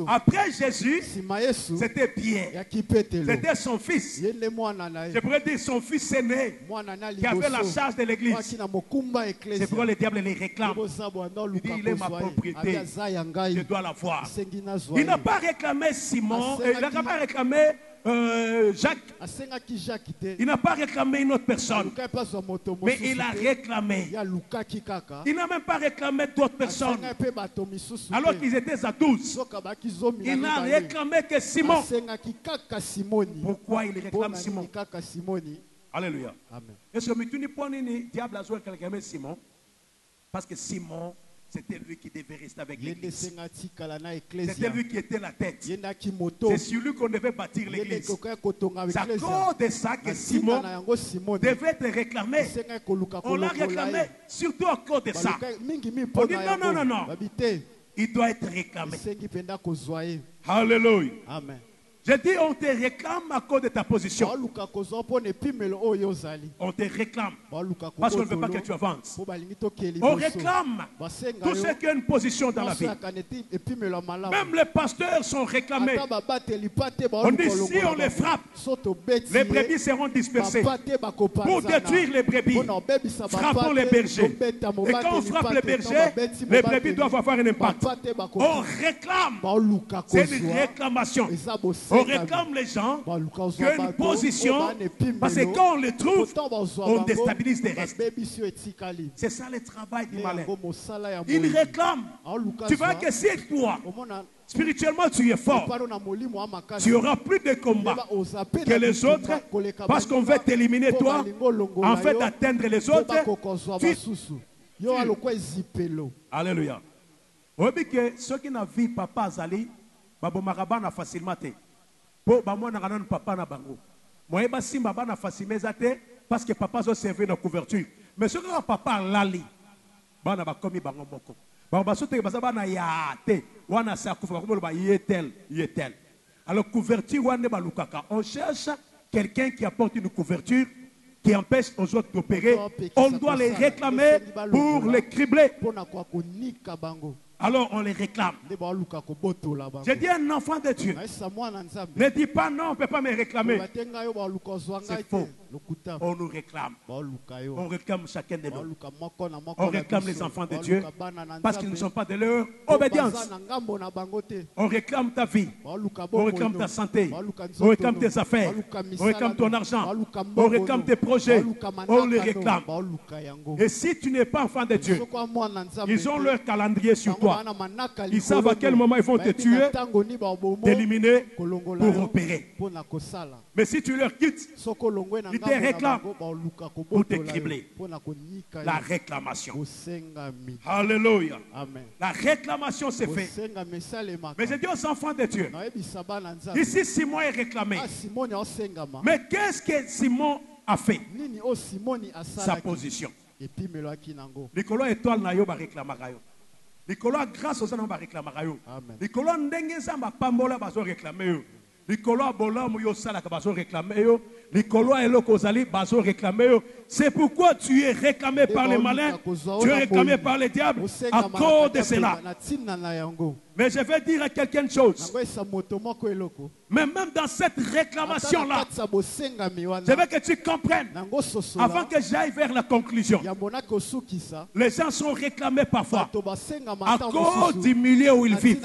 Après Jésus, c'était Pierre. C'était son fils. Je pourrais dire son fils aîné qui avait la charge de l'église. C'est pourquoi le diable les réclame. Il dit, il est ma propriété. Je dois l'avoir. Il n'a pas réclamé Simon. Il n'a pas réclamé Jacques. Il n'a pas réclamé une autre personne. Mais il a réclamé. Il n'a même pas réclamé d'autres personnes. Alors qu'ils étaient à 12. Il n'a réclamé que Simon. Pourquoi il réclame Simon? Alléluia. Est-ce que le diable a réclamé Simon? Parce que Simon, c'était lui qui devait rester avec l'église. C'était lui qui était la tête. C'est sur lui qu'on devait bâtir l'église. C'est à cause de ça que Simon devait être réclamé. On l'a réclamé surtout à cause de ça. On dit non. Il doit être réclamé. Alléluia. Amen. Je dis, on te réclame à cause de ta position. On te réclame parce qu'on ne veut pas que tu avances. On réclame tous ceux qui ont une position dans la vie. Même les pasteurs sont réclamés. On dit, si on les frappe, les brebis seront dispersées. Pour détruire les brebis, frappons les bergers. Et quand on frappe les bergers, les brebis doivent avoir un impact. On réclame. C'est une réclamation. On réclame les gens qui ont une position parce que quand on les trouve, on déstabilise les restes. C'est ça le travail du malin. Il réclame. Tu vois que si toi, spirituellement tu es fort, tu auras plus de combats que les autres parce qu'on veut t'éliminer toi en fait d'atteindre les autres. Alléluia. On dit que ceux qui n'ont vu papa Azali, Babomaraban a facilement été. Pour papa na bango. Moi ba simba bana facilement zate parce que papa zo servi na couverture. Mais ce que papa lali bana ba komi bango moko. Ba sote ba bana ya te wana sa kufa ko ba yetel. Alors couverture wana ba lukaka. On cherche quelqu'un qui apporte une couverture qui empêche aux autres d'opérer, on doit les réclamer pour les cribler. Alors on les réclame. J'ai dit un enfant de Dieu. Ne dis pas non, on ne peut pas me réclamer. C'est faux. On nous réclame. On réclame chacun de nous. On réclame les enfants de Dieu parce qu'ils ne sont pas de leur obédience. On réclame ta vie. On réclame ta santé. On réclame tes affaires. On réclame ton argent. On réclame tes projets. On les réclame. Et si tu n'es pas enfant de Dieu, ils ont leur calendrier sur toi. Ils savent à quel moment ils vont te tuer, t'éliminer pour opérer. Mais si tu leur quittes, ils te réclament pour te cribler. La réclamation. Alléluia. La réclamation c'est fait. Mais j'ai dit aux enfants de Dieu, ici Simon est réclamé. Mais qu'est-ce que Simon a fait? Sa position. Nicolas étoile na yo ba réclamaka yo. Nicolas grâce aux gens ba réclamaka yo. Nicolas ndenge zamba pambola bazo réclamer yo. Nicolas bola mo yo sala ka bazo réclamer yo. Nicolas eloko zali bazo réclamer yo. C'est pourquoi tu es réclamé par les malins, tu es réclamé par les diables à cause de cela. Mais je vais dire à quelqu'un une chose. Mais même dans cette réclamation-là, je veux que tu comprennes, avant que j'aille vers la conclusion, les gens sont réclamés parfois à cause du milieu où ils vivent.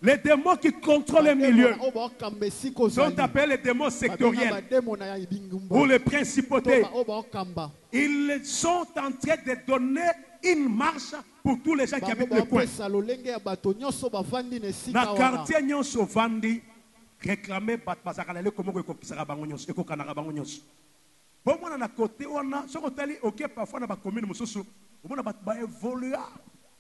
Les démons qui contrôlent le milieu sont appelés les démons sectoriels ou les principautés. Ils sont en train de donner une marche pour tous les gens qui habitent le coin. Na quartier nyonso vandi réclamer bazakala le comment ko kisaka bango nyonso ko kanaka bango nyonso. Bon mona na côté wana soko tali OK parfois na ba commune mususu omona ba évoluer.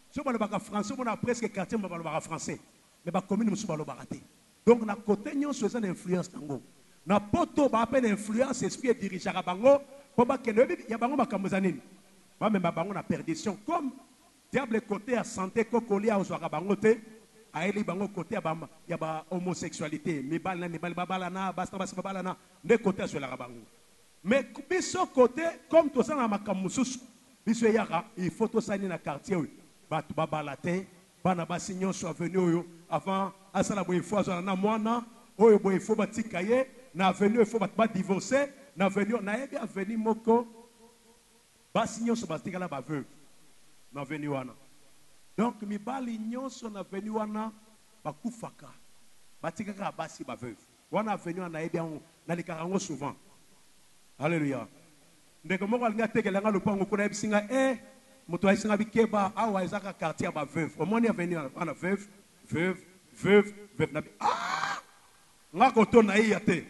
So ba ba français mona presque quartier ba ba français. Mais ba commune mususu ba lo baraté. Donc na côté nyonso ça influence tango. Na poto ba appelle influence esprit dirigeant bango po ba kende ya bango makamuzanini. Ba memba bango na perdition comme diable côté à santé kokolia ozwaka bango te aeli bango côté ya ba homosexualité mibali babalana basta babalana de côté sur la bango mais biso côté comme tout ça na makamususu biso yaka il faut to sani na quartier batu babalate bana basi nyonso venu oyo avant asala bo ifo azana na mwana oyo bo ifo batikaye na venu ifo ba divorcer na venu na yebi aveni moko basi nyonso batikala ba veuve na venu wana. Donc mibali nyonso na venu wana bakufaka batikaka basi ba veuve wana venu wana yebi na likarango souvent. Alléluia. Ndeko moko alinga tekelanga lupango kuna ebisinga moto ayisinga bikeba awa ezaka quartier ba veuve omoni venu wana veuve na ngako to na yate.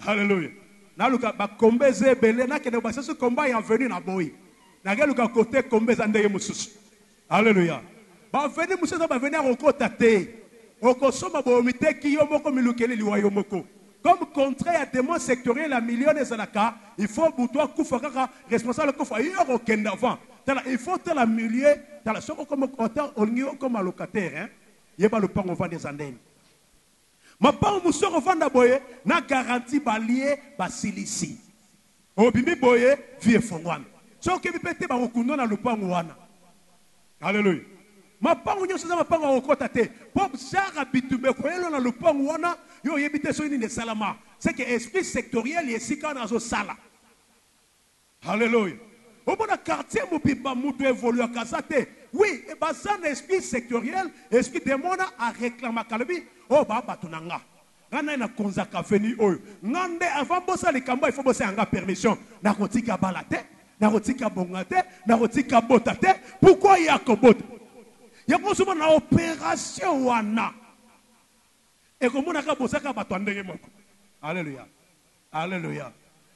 Alléluia. Na luka bakombeze belé na kene basesu komba ya venu na boyi. Na geluka côté kombeza ndeye mususu. Alléluia. Ba venu mususu ba venir okota te. Okosoma bo miteki yo moko milukeli liwa yo moko. Comme contraire à démon sectoriel la million de zanaka, il faut boutoir kufaka responsable kufa yo okenda avant. Il faut te la milieu dans la soko comme auteur comme allocataire hein. Yeba le pan on vend des antennes. Ma pa musoro vanda boye na garantie balié basilisi. Obimi boye vie fongwana. So ke bipete ba okundo na lupango wana. Alléluia. Ma pa nyonso za mapanga okota te. Pop sara bitumbe ko elo na lupango wana yo yebite so ni de salama. C'est que esprit sectoriel yesika na zo sala. Alléluia. Au bon quartier mubiba mutu évolue kasate. Oui, et bazan esprit sectoriel, esprit démon a réclamé kalobi. Oh baba tunanga. Ngana na konzaka veni oyo. Ngande avant bossa les kamba il faut bosser anga permission. Na kotika balate, na kotika bongate, na kotika botate. Pourquoi il y a kobota? Il y a besoin na opération wana. Et comme on a bossé ka bato ndenge moko. Alléluia. Alléluia.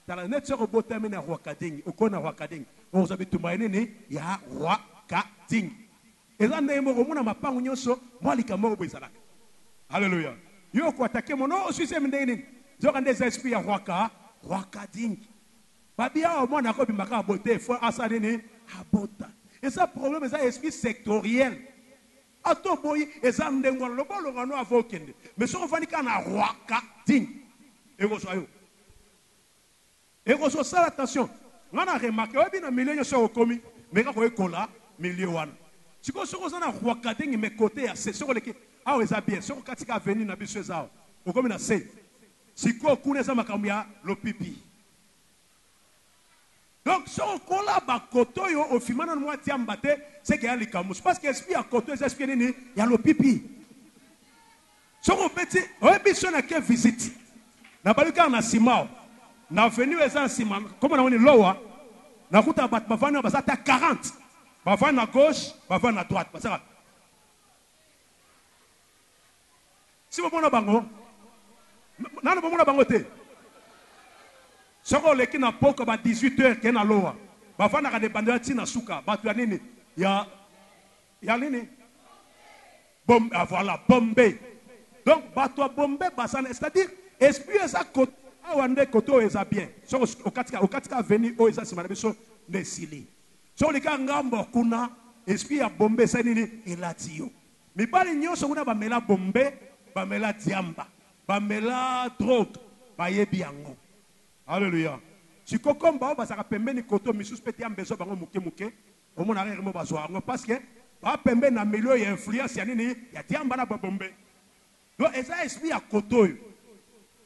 Dans la net sur bota mena wakading, okona wakading. On zabi tumaini ni ya wakading. Et là ndenge moko mona mapangu nyonso, moi likamoko bezalaka. Alléluia. Yo ko attaquer mon nom aussi c'est ndeni. Zoka des esprits ya wakading. Babia au mona ko bimaka boté fo asanene abota. Et ça problème c'est esprit sectoriel. Ato boy ezandengo lobolo ngano avokende. Mais so fani kana wakading. Et reçoit ça, attention. On a remarqué, on a millions de commis, mais quand on est là, millions. Si on a regardé mes côtés, c'est sur les qui, ah, ils ont bien, sur quand ils sont venus, na biso ça, au comme na c'est. Si on connaît ça, makamia, le pipi. Donc, si on colle à côté, au final, on a dit, c'est qu'il y a les camus. Parce que l'esprit à côté, l'esprit, il y a le pipi. Si on petit, on a besoin de quelle visite. Na pas le cas na Simao. Na venu en Simao. Comme on a dit là, na route à battre, bavana basata 40. Bavana à gauche, bavana à droite. Si vous prenez bango, non, vous prenez bango te. Si vous avez na poko ba 18h qui est na loa, bavana ka de bandela tina suka, batu ya nini, ya nini. Bombe, voilà, Bombay. Donc batu a Bombay basana, c'est-à-dire esprit est à côté, awande côté est bien. So au katika veni o est simana biso nesili. So le ka ngambo kuna esprit a Bombay ça nini elatio. Mi bali nyonso kuna ba mela Bombay, ba mela diamba, ba mela drogue, ba yebi yango. Alléluia. Si kokomba o basaka pembeni koto misus peti ambezo bango muke o mona rere mo bazwa ngo parce que ba pembe na milieu ya influence ya nini ya diamba na ba Bombay. Donc eza esprit à koto.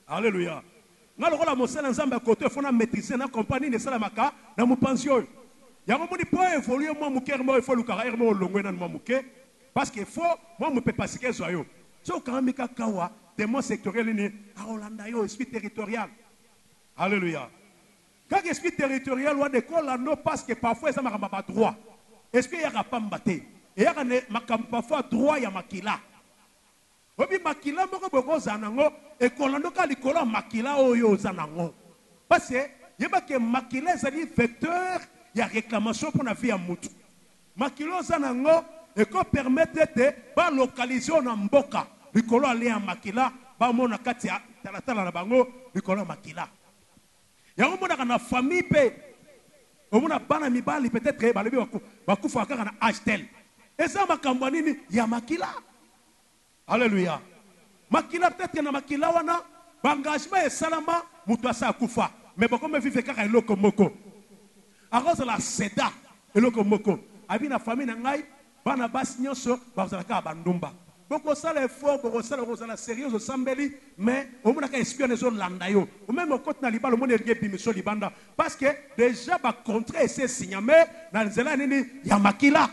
Alléluia. Nga lokola mosala nzambe à côté fona maîtriser na compagnie ne sala maka na mu pension. Ya ngo moni po évoluer moi mu kermo il faut le carrière mo longwe na mo muke parce que faut moi mu pe passer zoyo. So karamika kawa démon sectoriel ni a Holanda yo esprit territorial. Alléluia. Quand esprit territorial wa de kolando parce que parfois ça m'a pas droit. Esprit ya pas mbaté. Et ya ne makam parfois droit ya makila. Obi makila moko boko zanango e kolando ka likolo makila oyo zanango. Parce que yeba ke makila ezali vecteur ya réclamation pour la vie à mutu. Makila zanango e ko permettre de ba localiser na mboka likolo ali ya makila ba mona kati ya talatala na bango likolo makila. Ya mona na famille pe omona bana mibali peut-être ba lebi bakufa kaka na hastel. Eza makambo nini ya makila. Alléluia. Makila peut-être na makila wana bangagement et salama mutasa kufa mais beaucoup me vivre kaka eloko moko arose la seda eloko moko abi na famille na ngai bana basi nyonso bazalaka bandumba boko sala effort boko sala sérieux sambeli mais au mona ka espionner zo landa yo ou même au côté na libalo mona nge bimiso libanda parce que déjà ba contrat c'est signé mais na nzela nini ya makila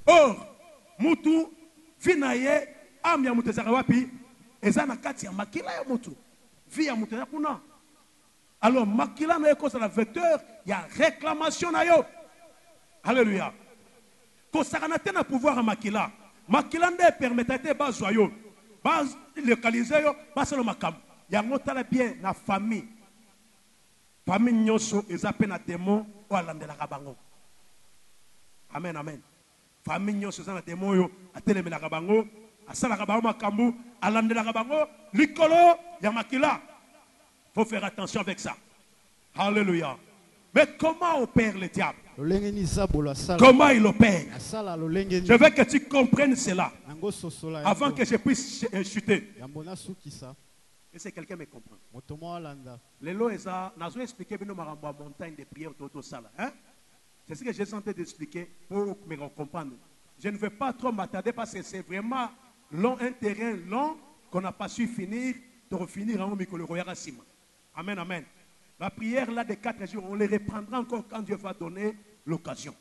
or mutu Finaye, am ya mutu wapi, eza na kati ya makila ya mutu. Vi ya mutu ya kuna. Alors, makila na yeko la vecteur, ya réclamation na yo. Alléluia. Ko sakana te na pouvoir à makila. Makila nde permettate ba zoyo. Ba localiser yo, ba solo makam. Ya ngotala bien na famille. Famille nyonso eza pe na démon o alandela kabango. Amen, amen. Famille nyonso za na démon yo atelemela bango asala bango makambu alandela bango likolo ya makila. Faut faire attention avec ça. Alléluia. Mais comment opère le diable? Comment il opère? Je veux que tu comprennes cela avant que je puisse chuter. Et c'est quelqu'un me comprend. Les lois, nous expliqué que nous avons une montagne de prière autour de ça. C'est ce que j'ai tenté d'expliquer pour me comprendre. Je ne veux pas trop m'attarder parce que c'est vraiment long, un terrain long qu'on n'a pas su finir, de refinir en Mikolo Royara Sima. Amen, amen. La prière là de 4 jours, on les reprendra encore quand Dieu va donner l'occasion.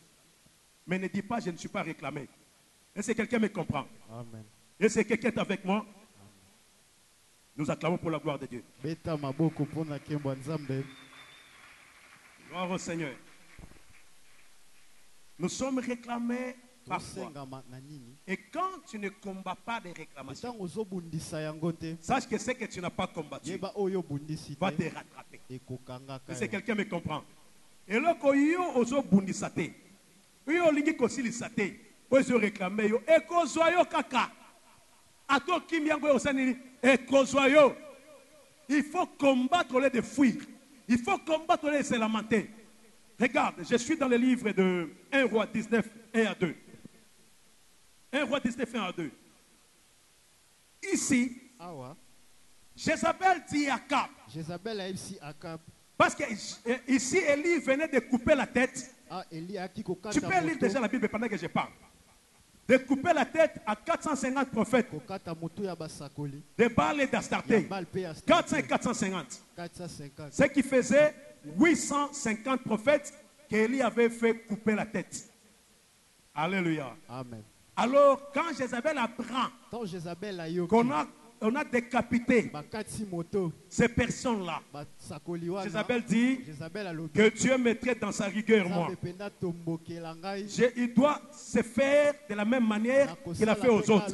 Mais ne dis pas, je ne suis pas réclamé. Est-ce que quelqu'un me comprend? Amen. Est-ce que quelqu'un est avec moi? Nous acclamons pour la gloire de Dieu. Gloire au Seigneur. Nous sommes réclamés parfois. Et quand tu ne combats pas des réclamations, sache que c'est que tu n'as pas combattu va te rattraper. Si quelqu'un me comprend. Et là, quand yo ozo bundisate, yo lingi kosilisate, ozo réclamer yo, et kozoyo kaka. Ato kim yango osanini, et kozoyo. Il faut combattre au lieu de fuir. Il faut combattre au lieu de se lamenter. Regarde, je suis dans le livre de 1 Roi 19, 1 à 2. 1 Roi 19, 1 à 2. Ici, Jézabel dit à Akab. Jézabel a ici Akab. Parce que ici, Élie venait de couper la tête. Tu peux lire déjà la Bible pendant que je parle. De couper la tête à 450 prophètes de Baal et d'Astarté. 400 et 450. Ce qui faisait 850 prophètes qu'Élie avait fait couper la tête. Alléluia. Amen. Alors, quand Jézabel apprend qu'on a décapité ces personnes-là, Jézabel dit que Dieu mettrait dans sa rigueur moi. Il doit se faire de la même manière qu'il a fait aux autres.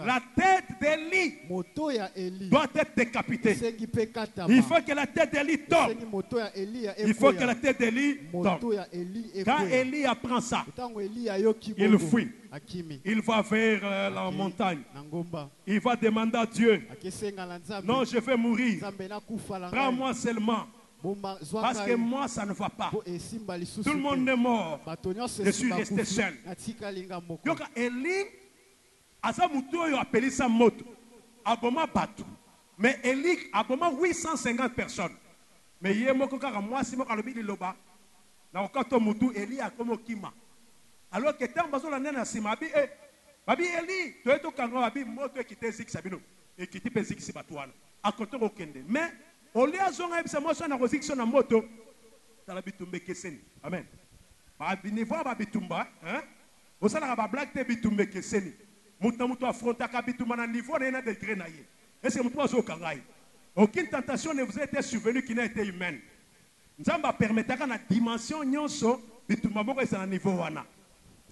La tête d'Élie doit être décapitée. Il faut que la tête d'Élie tombe. Il faut que la tête d'Élie tombe. Quand Élie apprend ça, il fuit. Il va vers la montagne. Il va demander à Dieu, non, je vais mourir. Prends-moi seulement. Parce que moi, ça ne va pas. Tout le monde est mort. Je suis resté seul. Élie, Azamuto a appelé sa moto. Aboma Batu. Mais Élie a 850 personnes. Mais il y a moi, si je suis loba. Na okato mutu Élie a comme Kima. Alors que tant bazo la nena simabi babi Élie to eto kanga babi moto ekite zik sabino ekiti pe zik sibatwana akoto okende mais olia zonga ebisa moso na zik na moto tala bitumbe keseni amen babi niveau babi tumba hein osala ba black te bitumbe keseni mutu affronta ka bituma na niveau na degré na ye est-ce que mutu bazo kanga ye aucune tentation ne vous a été survenue qui n'a été humaine. Nzamba permettra na dimension nyonso bituma moko esa na niveau wana.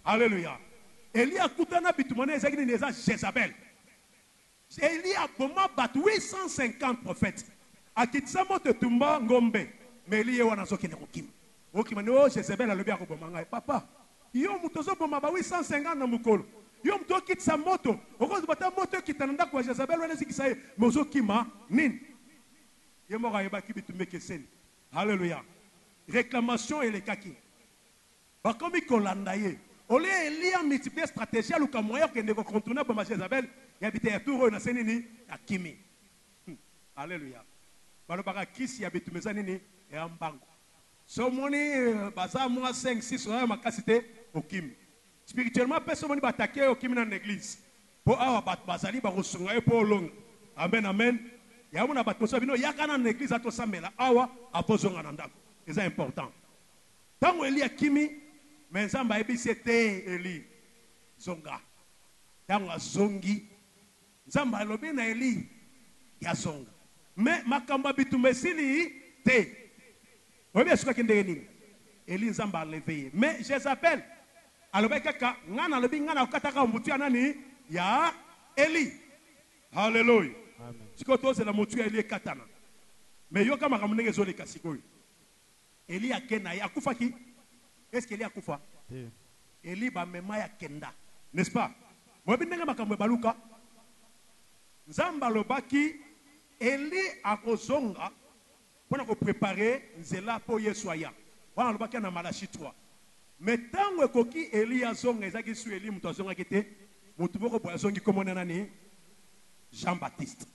Alléluia. Élie a koutana bitumane ezaki ni eza Jézabel. Élie a boma bat 850 prophètes. Akitsa moto tumba ngombe. Mais Élie wana zoki ne kokim. Okima ne o Jézabel alobi akoboma ngai papa. Yo mutozo boma ba 850 na mukolo. Yo mto kitsa moto. Okozo bata moto kitanda kwa Jézabel wana zikisa ye. Mozo kima nin. Yemo ga yeba kibitume keseni. Alléluia. Réclamation et les kaki. Bakomi kolandaye. Olé Élie a multiplié stratégie à l'oukamoya qui ne va contourner pour Jézabel. Il habite à Touro na senini à Kimi. Alléluia. Balobaka Christ y habite mezanini et ambango. Somoni baza moi 5 6 soya makasité au Kimi. Spirituellement personne va attaquer au Kimi dans l'église. Pour avoir bat bazali ba rosunga pour long. Amen amen. Ya mona bat koso bino yakana na église ato samela awa apozonga na ndako. C'est important. Tango Élie a Kimi mais Nzamba ebisete Élie zonga. Tango zongi Nzamba lobi na Élie ya zonga. Mais makamba bitumesili te. Obi esuka kende nini? Élie Nzamba levé. Mais Jézabel alobi kaka ngana lobi ngana okataka mutu anani ya Élie. Alléluia. Amen. Siko toze la mutu ya Élie katana. Mais yo kama kamunenge zoli kasikoyo. Élie akena ya kufa ki? Est-ce qu'Élie a koufa? Élie ba mema ya kenda. N'est-ce pas? Moi binenga makambo baluka. Nzamba lobaki Élie a kozonga pour nous préparer nzela pour Yesuaya. Wana lobaki na Malachi 3. Mais tango ekoki Élie azonga ezaki su Élie muto azonga kete mutu boko bo azongi komona nani? Jean-Baptiste.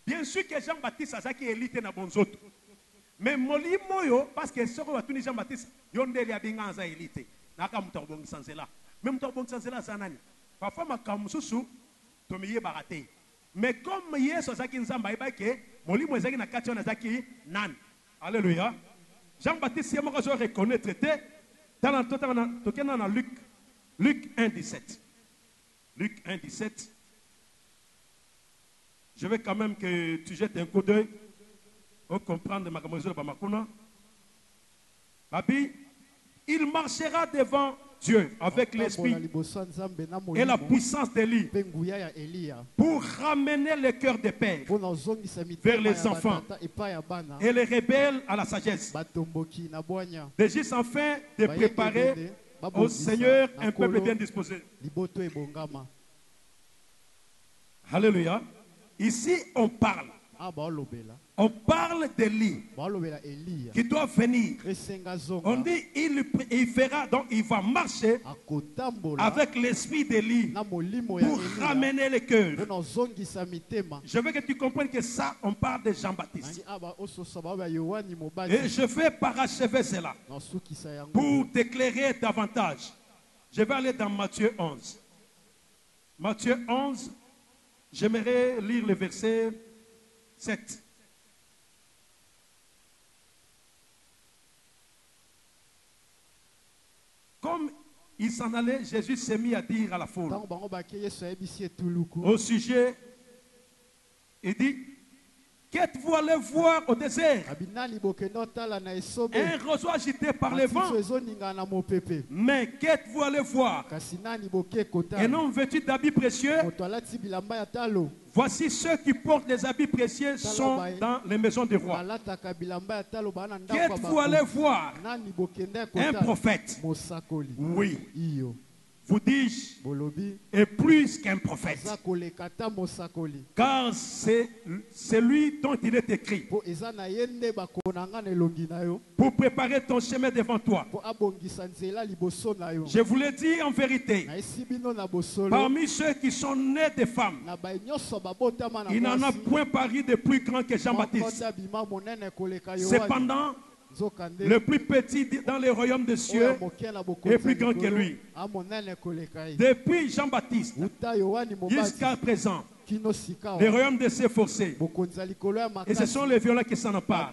Bien sûr que Jean-Baptiste azaki Élie te na bonzoto. Mais molimo yo parce que soko batuni Jean-Baptiste yondeli abinga nza elite naka mutabongi sanzela même mutabongi sanzela sanani parfois makamususu tomiye barate mais comme Yesu zaki nzamba ibake molimo ezaki na kati na zaki nan alléluia Jean-Baptiste yemo ko reconnaître dans tokena na Luc 1:17 Luc 1:17 je veux quand même que tu jettes un coup d'œil pour comprendre ma camouflage de Makuna. Papi, il marchera devant Dieu avec l'esprit et la puissance d'Élie pour ramener le cœur des pères vers les enfants et les rebelles à la sagesse. De juste enfin de préparer au Seigneur un peuple bien disposé. Alléluia. Ici on parle On parle d'Élie qui doit venir. On dit il fera, donc il va marcher avec l'esprit d'Élie pour ramener les cœurs. Je veux que tu comprennes que ça, on parle de Jean-Baptiste. Et je vais parachever cela pour t'éclairer davantage. Je vais aller dans Matthieu 11. Matthieu 11, j'aimerais lire le verset 7. Comme il s'en allait, Jésus s'est mis à dire à la foule au sujet, il dit, qu'êtes-vous allé voir au désert? Un roseau agité par le vent. Mais qu'êtes-vous allé voir? Un homme vêtu d'habits précieux. Voici ceux qui portent des habits précieux sont dans les maisons des rois. Qu'êtes-vous allé voir? Un prophète. Oui. Vous dis-je, est plus qu'un prophète. Car c'est lui dont il est écrit. Pour préparer ton chemin devant toi. Je vous l'ai dit en vérité. Parmi ceux qui sont nés de femmes, il n'en a point paru de plus grand que Jean-Baptiste. Cependant, le plus petit dans les royaumes des cieux est plus grand que lui. Depuis Jean-Baptiste jusqu'à présent, les royaumes de cieux forcés. Et ce sont les violents qui s'en emparent.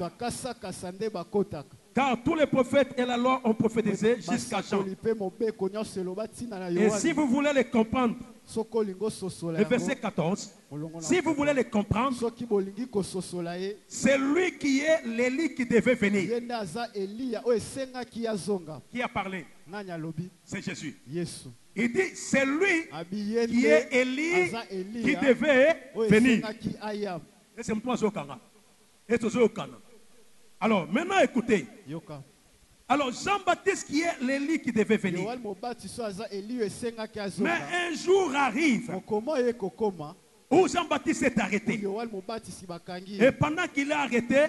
Car tous les prophètes et la loi ont prophétisé jusqu'à Jean. Et si vous voulez les comprendre, le verset 14, si vous voulez les comprendre, c'est lui qui est l'Élie qui devait venir. Qui a parlé? C'est Jésus. Il dit, c'est lui qui est Élie qui devait venir. Et c'est moi qui alors, maintenant écoutez. Alors, Jean-Baptiste qui est l'Élie qui devait venir. Mais un jour arrive où Jean-Baptiste est arrêté. Et pendant qu'il est arrêté,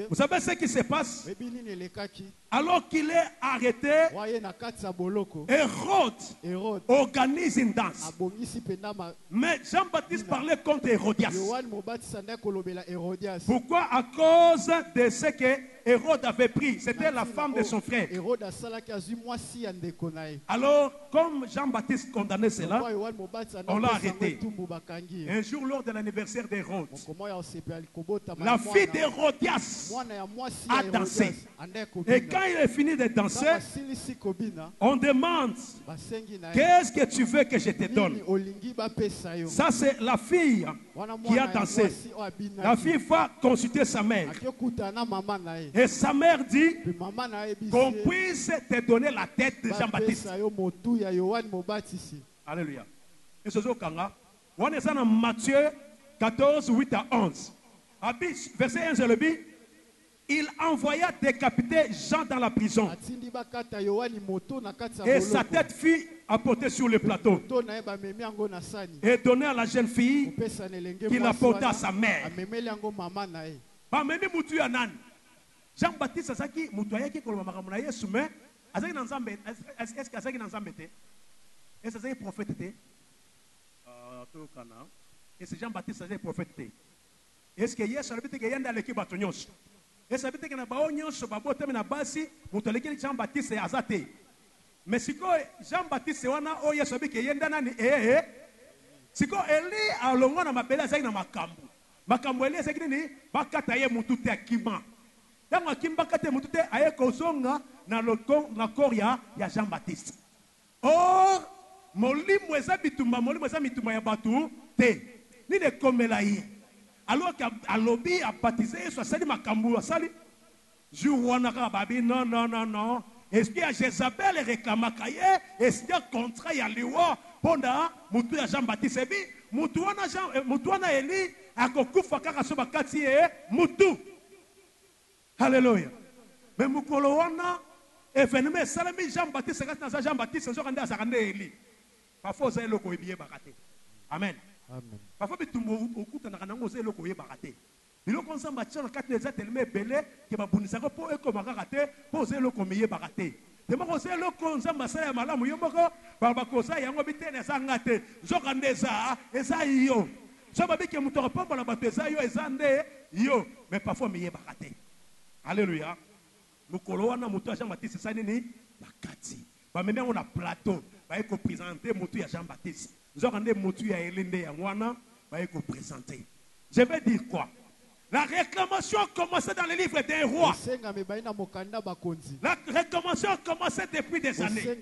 vous savez ce qui se passe? Alors qu'il est arrêté, Hérode organise une danse. Mais Jean-Baptiste parlait contre Hérodias. Pourquoi? À cause de ce que Hérode avait pris. C'était la femme de son frère. Alors, comme Jean-Baptiste condamnait cela, on l'a arrêté. Un jour, lors de l'anniversaire d'Hérode, la fille d'Hérodias a dansé. Et quand il est fini de danser, on demande, qu'est-ce que tu veux que je te donne? Ça, c'est la fille qui a dansé. La fille va consulter sa mère. Et sa mère dit qu'on puisse te donner la tête de Jean-Baptiste. Alléluia. Et ce jour, on est dans Matthieu 14, 8 à 11. Verset 1, je le dis. Il envoya décapiter Jean dans la prison. Et sa tête fut apportée sur le plateau. Et donnée à la jeune fille qui la porta à sa mère. Jean-Baptiste Azaki, Moutouayaki, Kolomamaramuna, Yesume, Azaki Nanzambe, est-ce qu'Azaki Nanzambe était? Est-ce que c'est prophète? Et c'est Jean-Baptiste Azaki prophète. Est-ce que Yesu a dit que Yanda Leki Batonyos? Est-ce que que na baonyos babote na basi Moutouayaki Jean-Baptiste Azate? Mais si Jean-Baptiste wana o Yesu a dit que Yanda nani si Eli a longo na mabela Azaki na makambu. Makambu Eli Azaki ni bakata ye mutute akima. Dans la Kimbakate Mutute aye kozonga na corps ya Jean-Baptiste. Or, molimo eza mituma ya batu te. Ni de komela ye. Alors qu'alobi a baptisé Yesu asali makambu asali. Jour wana ka babi non. Est-ce que Jézabel réclamaka ye? Est-ce que contrat ya liwa ponda mutu ya Jean-Baptiste ebi? Mutu wana Eli akokufa kaka so bakati ye mutu. Alléluia. Mais mukolo wana événement salami Jean-Baptiste quand Jean-Baptiste zo kanda sakande Eli. Parfois ça eloko ebiye bakate. Amen. Amen. Parfois bitumbo okuta na kanango zo eloko ye bakate. biloko nzambe atia na kati eza telema ebele ke babunisaka mpo ekomaka te mpo oza eloko miyebaka te temaka oza eloko nzambe asala ya malamu yo moko bakoza yango bitene eza nga te nzoka nde eza yo so babiki moto akapambola bato eza yo eza nde yo mais parfois miyebaka te. Alléluia. Mokolo wana moto ya Jean Baptiste eza nini bakati bamemi yango na plateau baye kopresente motu ya Jean Baptiste nzoka nde motu ya elende yango wana baye kopresente. Je vais dire quoi? La réclamation commençait dans le livre des rois. La réclamation commençait depuis des années.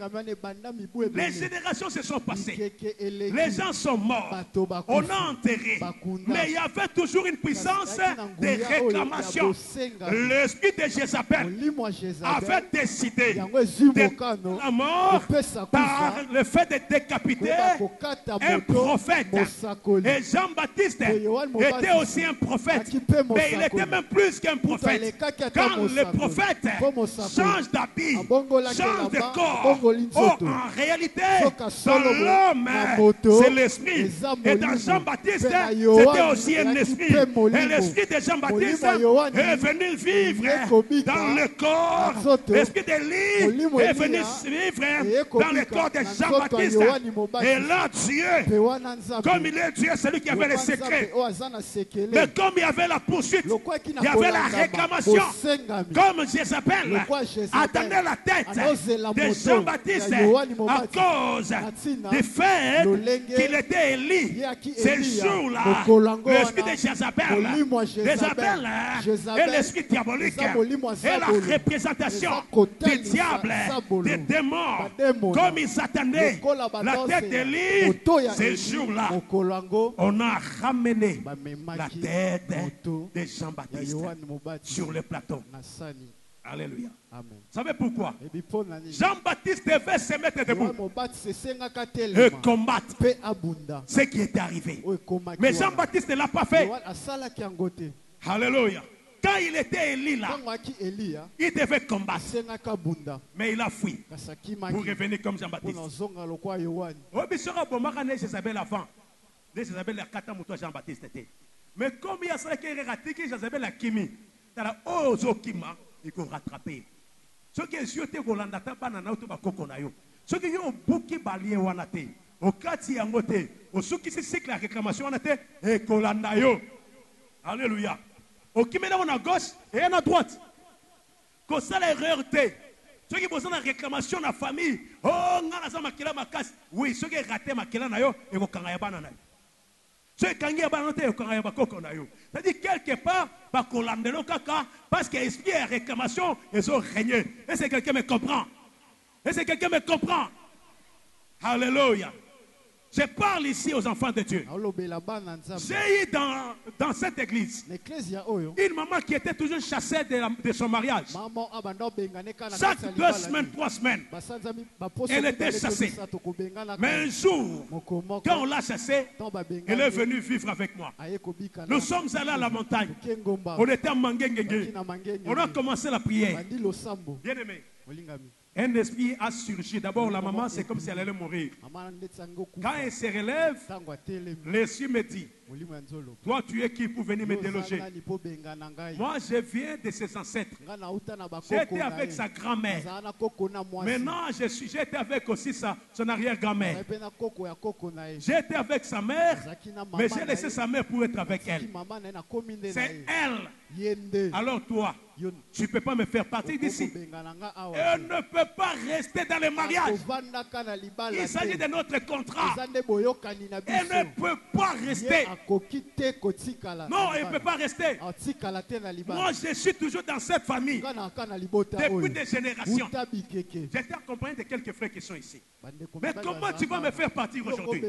Les générations se sont passées. Les gens sont morts. On a enterré. Mais il y avait toujours une puissance de réclamation. L'esprit de Jézabel avait décidé de la mort par le fait de décapiter un prophète. Et Jean-Baptiste était aussi un prophète. Mais il était même plus qu'un prophète. Quand le prophète change d'habit, change de corps, en réalité, dans l'homme, c'est l'esprit. Et dans Jean-Baptiste, c'était aussi un esprit. Et l'esprit de Jean-Baptiste est venu vivre dans le corps. L'esprit d'Élie est venu vivre dans le corps de Jean-Baptiste. Et là, Dieu, comme il est Dieu, c'est lui qui avait les secrets. Mais comme il y avait la poursuite, il y avait la réclamation. Comme Jézabel attendait la tête de Jean-Baptiste à cause du fait qu'il était Élie. Ces jours-là, l'esprit de Jézabel est l'esprit diabolique et la représentation du diable, des démons. Comme ils attendaient la tête d'Élie, ces jours-là, on a ramené la tête de Jean-Baptiste sur le plateau. Alléluia. Vous savez pourquoi? Jean-Baptiste devait se mettre debout et combattre ce qui était arrivé. Mais Jean-Baptiste ne l'a pas fait. Alléluia. Quand il était Élie là, il devait combattre. Mais il a fui pour revenir comme Jean-Baptiste. Jean-Baptiste était. Mais comme il y a ça qui est raté, Jézabel a kimi, il faut rattraper. Ce qui est sûr, c'est que l'Olanda n'a pas de ce qui est au bouki balien wanate, au kati yangote, au souki c'est la réclamation wanate, et kolanda yo. Alléluia. Au qui met à gauche et à droite. Quand ça l'erreur t'est. Ceux qui posent la réclamation dans la famille, oh, ngana makila makas, oui, ceux qui raté makila na yo, et vous kangayabana na yo. C'est-à-dire quelque part, parce que l'esprit de réclamation, ils ont régné. Et c'est quelqu'un me comprend. Et c'est quelqu'un me comprend. Alléluia. Je parle ici aux enfants de Dieu. J'ai eu dans cette église une maman qui était toujours chassée de son mariage. Chaque 2 semaines, 3 semaines, elle était chassée. Mais un jour, quand on l'a chassée, elle est venue vivre avec moi. Nous sommes allés à la montagne. On était à Mangengengue. On a commencé la prière. Bien aimé. Un esprit a surgi. D'abord, la maman, c'est comme si elle allait mourir. Quand elle se relève, l'esprit me dit, toi, tu es qui pour venir me déloger? Moi, je viens de ses ancêtres. J'étais avec sa grand-mère. Maintenant, j'étais avec aussi son arrière-grand-mère. J'étais avec sa mère, mais j'ai laissé sa mère pour être avec elle. C'est elle. Alors toi, tu ne peux pas me faire partie d'ici. Elle ne peut pas rester dans le mariage. Il s'agit de notre contrat. Elle ne peut pas rester. Non, elle ne peut pas rester. Moi, je suis toujours dans cette famille depuis des générations. J'étais accompagné de quelques frères qui sont ici. Mais comment tu vas me faire partir aujourd'hui?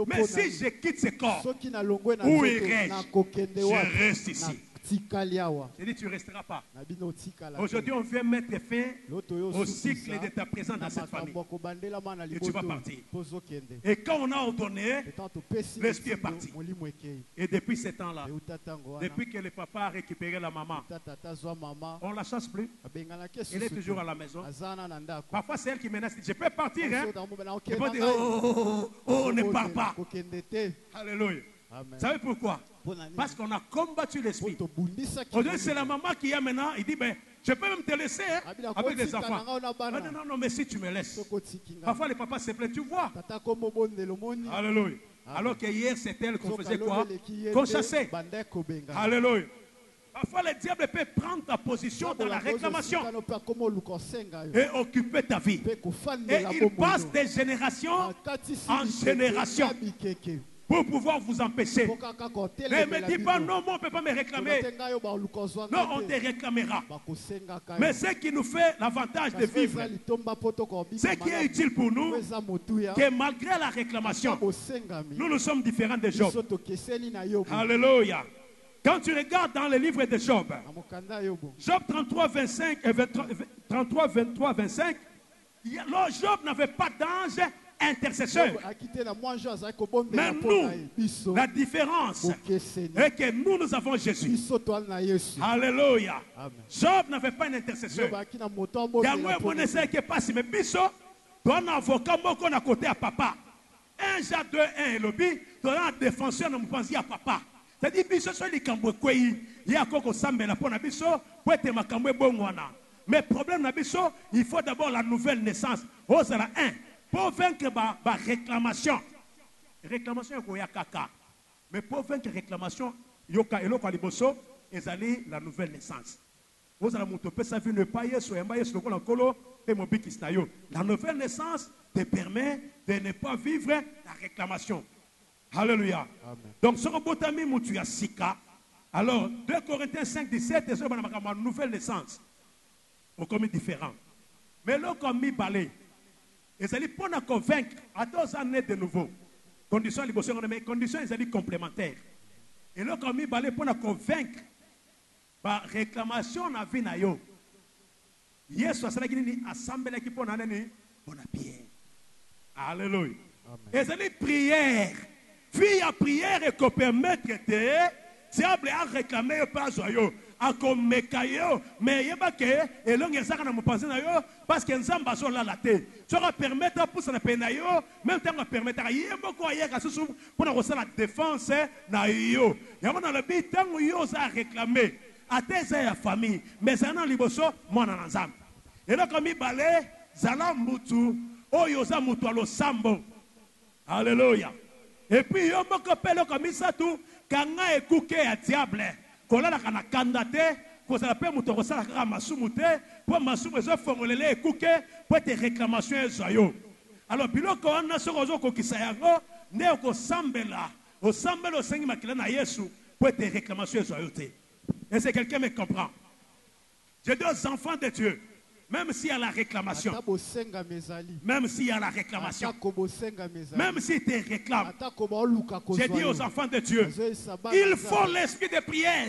Mais si je quitte ce corps, où irai-je? Je reste ici. J'ai dit, tu ne resteras pas. Aujourd'hui, on vient mettre fin au cycle de ta présence dans cette famille. Et tu vas partir. Et quand on a ordonné, l'esprit est parti. Et depuis ce temps-là, depuis que le papa a récupéré la maman, on ne la chasse plus. Elle est toujours à la maison. Parfois, c'est elle qui menace. Je peux partir. Hein? Je peux dire, oh, ne pars pas. Alléluia. Vous savez pourquoi? Parce qu'on a combattu l'esprit. Aujourd'hui, c'est la maman qui a maintenant, il dit, ben, je peux même te laisser avec les enfants. Non, mais si tu me laisses. Parfois, les papas se plaignent, tu vois. Alléluia. Alors que hier, c'était elle qu'on faisait quoi? Qu'on chassait. Alléluia. Parfois, le diable peut prendre ta position dans la réclamation et occuper ta vie. Et il passe de génération en génération pour pouvoir vous empêcher. Ne me dis pas non, moi on ne peut pas me réclamer. Non, on te réclamera. Mais ce qui nous fait l'avantage de vivre, ce qui est utile pour nous, que malgré la réclamation, nous sommes différents de Job. Alléluia. Quand tu regardes dans le livre de Job, Job 33, 25 et 33, 23, 25, Job n'avait pas d'ange intercesseur. Mais nous, la différence est que nous avons Jésus. Alléluia. Job n'avait pas un intercesseur. Il y a un bonheur qui passe, mais biso, ton avocat, mon côté à papa. 1 Jean 2, 1 et lobby, ton défenseur ne me pense à papa. C'est-à-dire, biso, soit les cambouékoué, il y a encore sambe la pona biso, pour être ma camboué bonwana. Mais le problème, il faut d'abord la nouvelle naissance. Oh, c'est la 1. Pour vaincre la réclamation. Réclamation, il y a caca. Mais pour vaincre la réclamation, il y a la nouvelle naissance. Vous allez monter sa vie, ne pas y être, la nouvelle naissance te permet de ne pas vivre la réclamation. Alléluia. Amen. Donc, ce robotami mutuya sika. Alors, 2 Corinthiens 5, 17, c'est une nouvelle naissance. On commet différent. Mais là, comme mi balai, et ça pour nous convaincre à 2 années de nouveau. Conditions mais conditions ils complémentaires. Et là, comme mi balai pour nous convaincre, par réclamation na vie na yo. Yes, ça c'est qui assemblée qui pour nous bon pied. Alléluia. Et ça prière. Puis à prière et qu'on permettre que diable a réclamé pas joyeux. A comme mekayo mais yeba ke et longue ça na mo penser na yo parce que nzamba so la laté. Ça va permettre pour ça na pena yo même temps va permettre yeba ko yeka susu pour na la défense na yo. Ya na le bi tango yo ça réclamer à tes ya famille mais ça na liboso mo na nzamba. Et donc comme balé zala mutu oyo za mutu alo sambo. Alléluia. Et puis, il y a un peu comme ça, tout, quand on a écouté à diable, qu'on a la candidaté, qu'on a fait mon tour, ça a massoumouté, pour massoumouté, formuler écouté, pour tes réclamations et joyaux. Alors, puis là, quand on a ce réseau qui s'est arrêté, on est au Sambela, au Sambela, au Seigneur Makilana Yesu, pour tes réclamations et joyaux. Et c'est quelqu'un qui me comprend. J'ai 2 enfants de Dieu. Même s'il y a la réclamation. Même s'il y a la réclamation. Même si tu réclames. J'ai dit aux enfants de Dieu, il faut l'esprit de prière.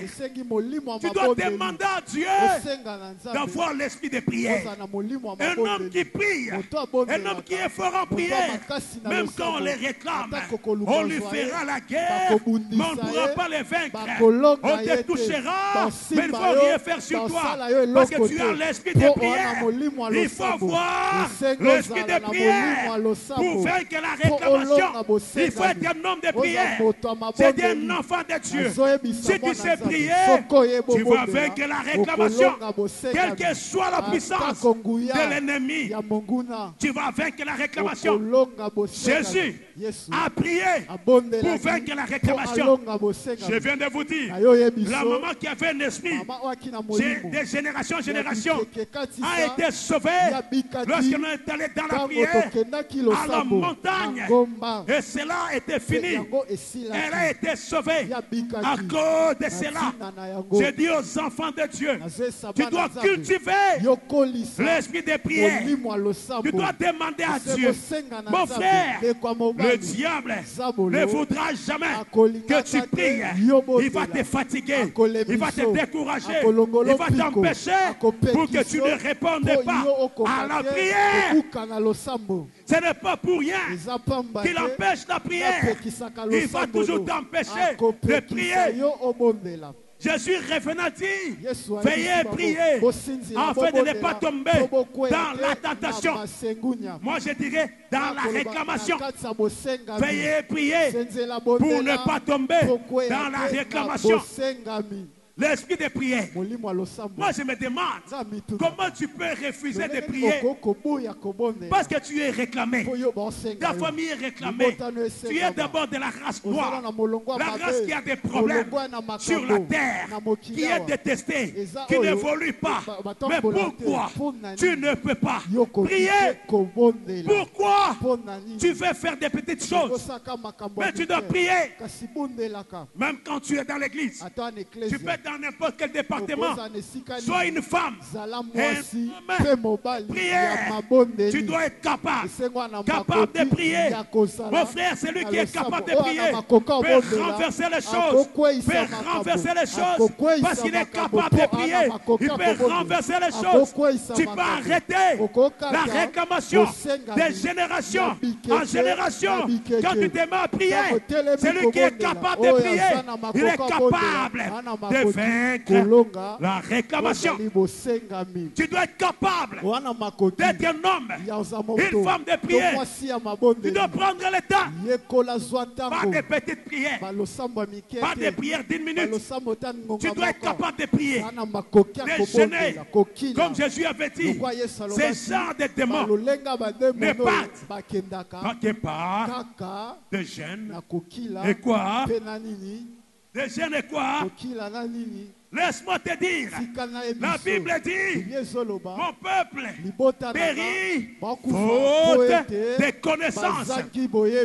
Tu dois demander à Dieu d'avoir l'esprit de prière. Un homme qui prie, un homme qui est fort en prière, même quand on les réclame, on lui fera la guerre, mais on ne pourra pas les vaincre. On te touchera, mais il ne faut rien faire sur toi. Parce que tu as l'esprit de prière. Il faut voir l'esprit de prière pour vaincre la réclamation. Il faut être un homme de prière. C'est un enfant de Dieu. Si tu sais prier, tu vas vaincre la réclamation. Quelle que soit la puissance de l'ennemi, tu vas vaincre la réclamation. Jésus a prié pour vaincre la réclamation. Je viens de vous dire, la maman qui avait un esprit de génération en génération a été sauvée lorsqu'on est allé dans la prière à la montagne. Et cela était fini. Elle a été sauvée à cause de cela. Je dis aux enfants de Dieu, tu dois cultiver l'esprit de prière. Tu dois demander à Dieu, mon frère, le diable ne voudra jamais que tu pries. Il va te fatiguer, il va te décourager, il va t'empêcher pour que tu ne répondes pas à la prière. Ce n'est pas pour rien qu'il empêche la prière. Il va toujours t'empêcher de prier. Jésus revenant dit, veillez prier afin de ne pas tomber dans la tentation. Moi je dirais dans la réclamation. Veillez prier pour ne pas tomber dans la réclamation. L'esprit de prière. Moi je me demande comment tu peux refuser de prier parce que tu es réclamé. Ta famille est réclamée. Tu es d'abord de la race noire. La race qui a des problèmes sur la terre, qui est détestée, qui n'évolue pas. Mais pourquoi tu ne peux pas prier? Pourquoi tu veux faire des petites choses? Mais tu dois prier. Même quand tu es dans l'église, tu peux être dans n'importe quel département, sois une femme, un homme, prière. Tu dois être capable de prier. Mon frère, celui qui est capable de prier peut renverser les choses, parce qu'il est capable de prier. Il peut renverser les choses. Tu peux arrêter la réclamation de génération en génération. Quand tu te mets à prier, celui qui est capable de prier, il est capable de vaincre la réclamation. Tu dois être capable d'être un homme, une femme de prière. Tu dois prendre le temps. Pas de petites prières, pas de prières d'une minute. Tu dois être capable de prier, de jeûner. Comme Jésus avait dit, ces genres de démons ne partent pas de jeûne. Et quoi? De jeûne et quoi? Laisse-moi te dire, la Bible dit, mon peuple périt faute de connaissances.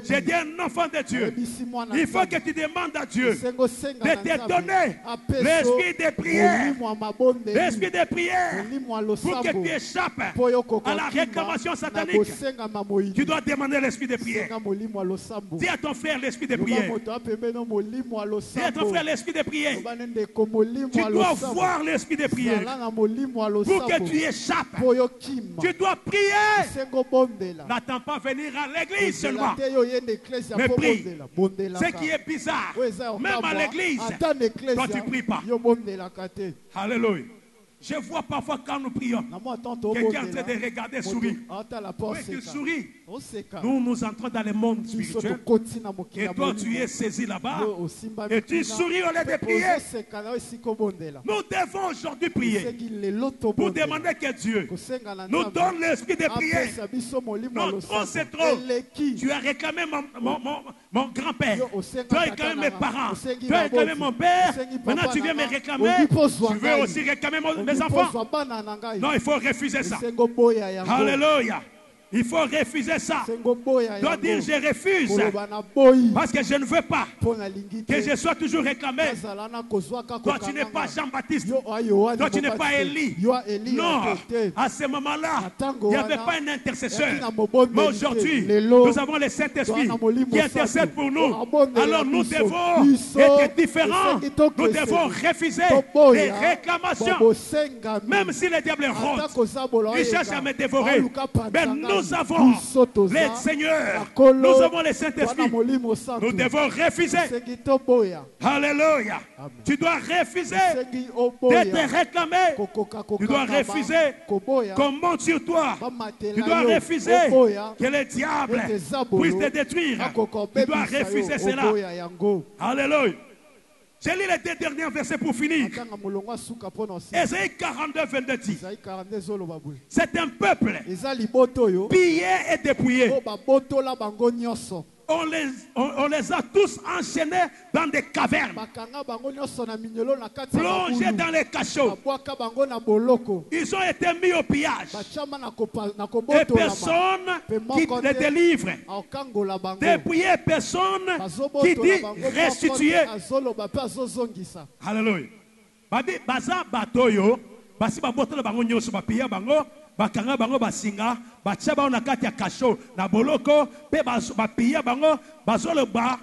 J'ai dit un enfant de Dieu. Il faut que tu demandes à Dieu de te donner l'esprit de prière. L'esprit de prière pour que tu échappes à la réclamation satanique. Tu dois demander l'esprit de prière. Dis à ton frère l'esprit de prière. Dis à ton frère l'esprit de prière. Tu dois voir l'esprit de prière pour que tu échappes. Tu dois prier. N'attends pas venir à l'église seulement, mais prie. Ce qui est bizarre, même à l'église, toi tu ne pries pas. Alléluia. Je vois parfois quand nous prions, quelqu'un est en train de regarder sourire. Oui, qu'il sourit. Nous entrons dans le monde spirituel. Et toi, tu es saisi là-bas. Et tu souris au lieu de prier. Nous devons aujourd'hui prier pour demander que Dieu nous donne l'esprit de prier. Non, trop c'est trop. Tu as réclamé mon grand-père. Tu as réclamé mes parents. Tu as réclamé mon père. Maintenant, tu viens me réclamer. Tu veux aussi réclamer mes enfants. Non, il faut refuser ça. Alléluia. Il faut refuser ça. Tu dois dire je refuse. Parce que je ne veux pas que je sois toujours réclamé. Toi tu n'es pas Jean-Baptiste. Toi tu n'es pas Élie. Non. À ce moment-là, il n'y avait pas un intercesseur. Mais aujourd'hui, nous avons le Saint-Esprit qui intercède pour nous. Alors nous devons être différents. Nous devons refuser les réclamations. Même si le diable rôde, il cherche à me dévorer. Mais nous avons les seigneurs, nous avons les Saint-Esprit. Nous devons refuser. Alléluia. Tu dois refuser d'être réclamé. Tu dois refuser qu'on monte sur toi. Tu dois refuser que le diable puisse te détruire. Tu dois refuser cela. Alléluia. J'ai lu les deux derniers versets pour finir. Ésaïe 42, 22 dit, c'est un peuple pillé et dépouillé. On les a tous enchaînés dans des cavernes, plongés dans les cachots. Ils ont été mis au pillage. Et personne qui les délivre. Dépouillé, personne qui dit restituer. Alléluia. Baza batoyo, basi babotela bango nyoso bapia bango. Bakanga bango basinga batia bango na kati ya kasho na boloko pe bapia bango bazolo ba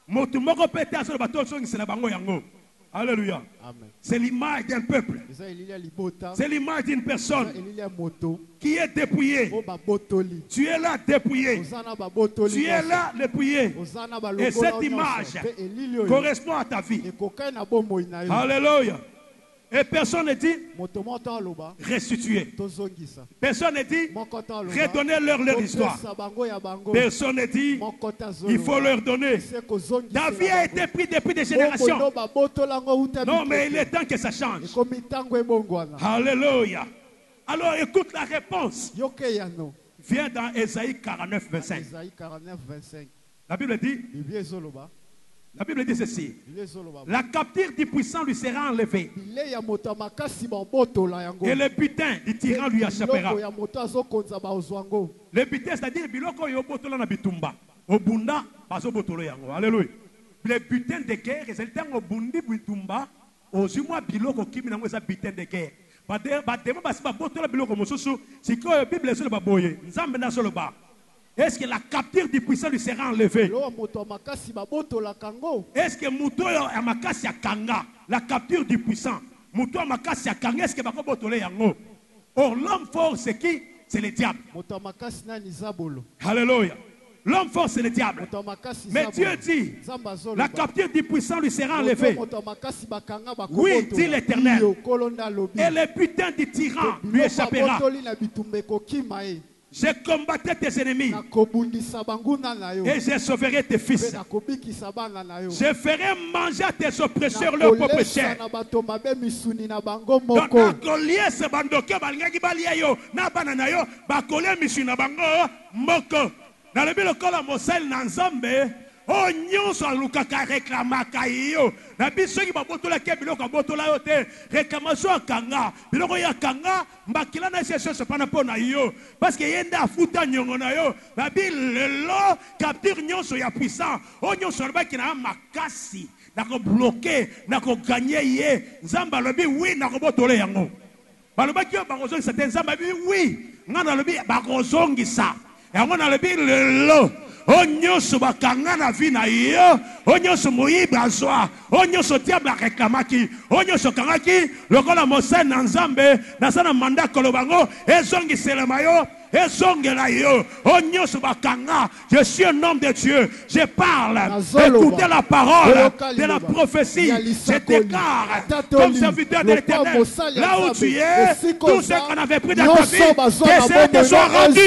motu moko pe te azolo bato songisa na bango yango. Alléluia. C'est l'image d'un peuple. C'est l'image d'une personne qui est dépouillée. Tu es là dépouillé. Tu es là dépouillé. Et cette image correspond à ta vie. Alléluia. Et personne ne dit restituer. Personne ne dit redonner leur histoire. Personne ne dit il faut leur donner. Ta vie a été prise depuis des générations. Non, mais il est temps que ça change. Alléluia. Alors écoute la réponse. Viens dans Ésaïe 49, 25. La Bible dit. La Bible dit ceci. La capture du puissant lui sera enlevée. Et le butin du tyran lui échappera. Le butin, c'est-à-dire biloko yo botola na bitumba. Obunda bazo botolo yango. Alléluia. Le butin de guerre, c'est le temps obundi bitumba. Ozumwa biloko kimi nango eza butin de guerre. Badema basi ba botola biloko mosusu. Siko Bible sur le baboye. Nzambe na solo ba. Est-ce que la capture du puissant lui sera enlevée? Est-ce que Mouto Amakasi a Kanga, la capture du puissant, Mouto Amakasi a Kanga, est-ce que Bako Botole Yango? Or, l'homme fort, c'est qui? C'est le diable. Alléluia. L'homme fort, c'est le diable. Mais Dieu dit, la capture du puissant lui sera enlevée. Oui, dit l'Éternel. Et le butin du tyran lui échappera. Je combattrai tes ennemis et je sauverai tes fils. Je ferai manger à tes oppresseurs leur propre chair. Oh, nyonso alukaka reklamaka yo. Na biso ki babotola ke biloko botola yo te. Réclamation kanga. Biloko ya kanga mbakila na session se pana pona yo. Parce que yenda afuta nyongo na yo. Na bilelo capture nyonso ya puissant. Oh nyonso ba ki na makasi. Na ko bloquer, na ko gagner ye. Nzamba lobi oui na ko botola yango. Baloba ki ba kozongi sa nzamba bi oui. Ngana lobi ba kozongi sa. Yango na lobi lelo. Onyoso bakanga na vie na yo, onyoso moyiba azwa, onyoso diable reklamaki, onyoso kangaki, lokola Mose na Nzambe, na sana manda kolobango, ezongi selema yo, ezongela yo, onyoso bakanga. Je suis un homme de Dieu, je parle, écoutez la parole de la prophétie, je déclare comme serviteur de l'Éternel, là où tu es, tout ce qu'on avait pris dans ta vie, que cela te soit rendu.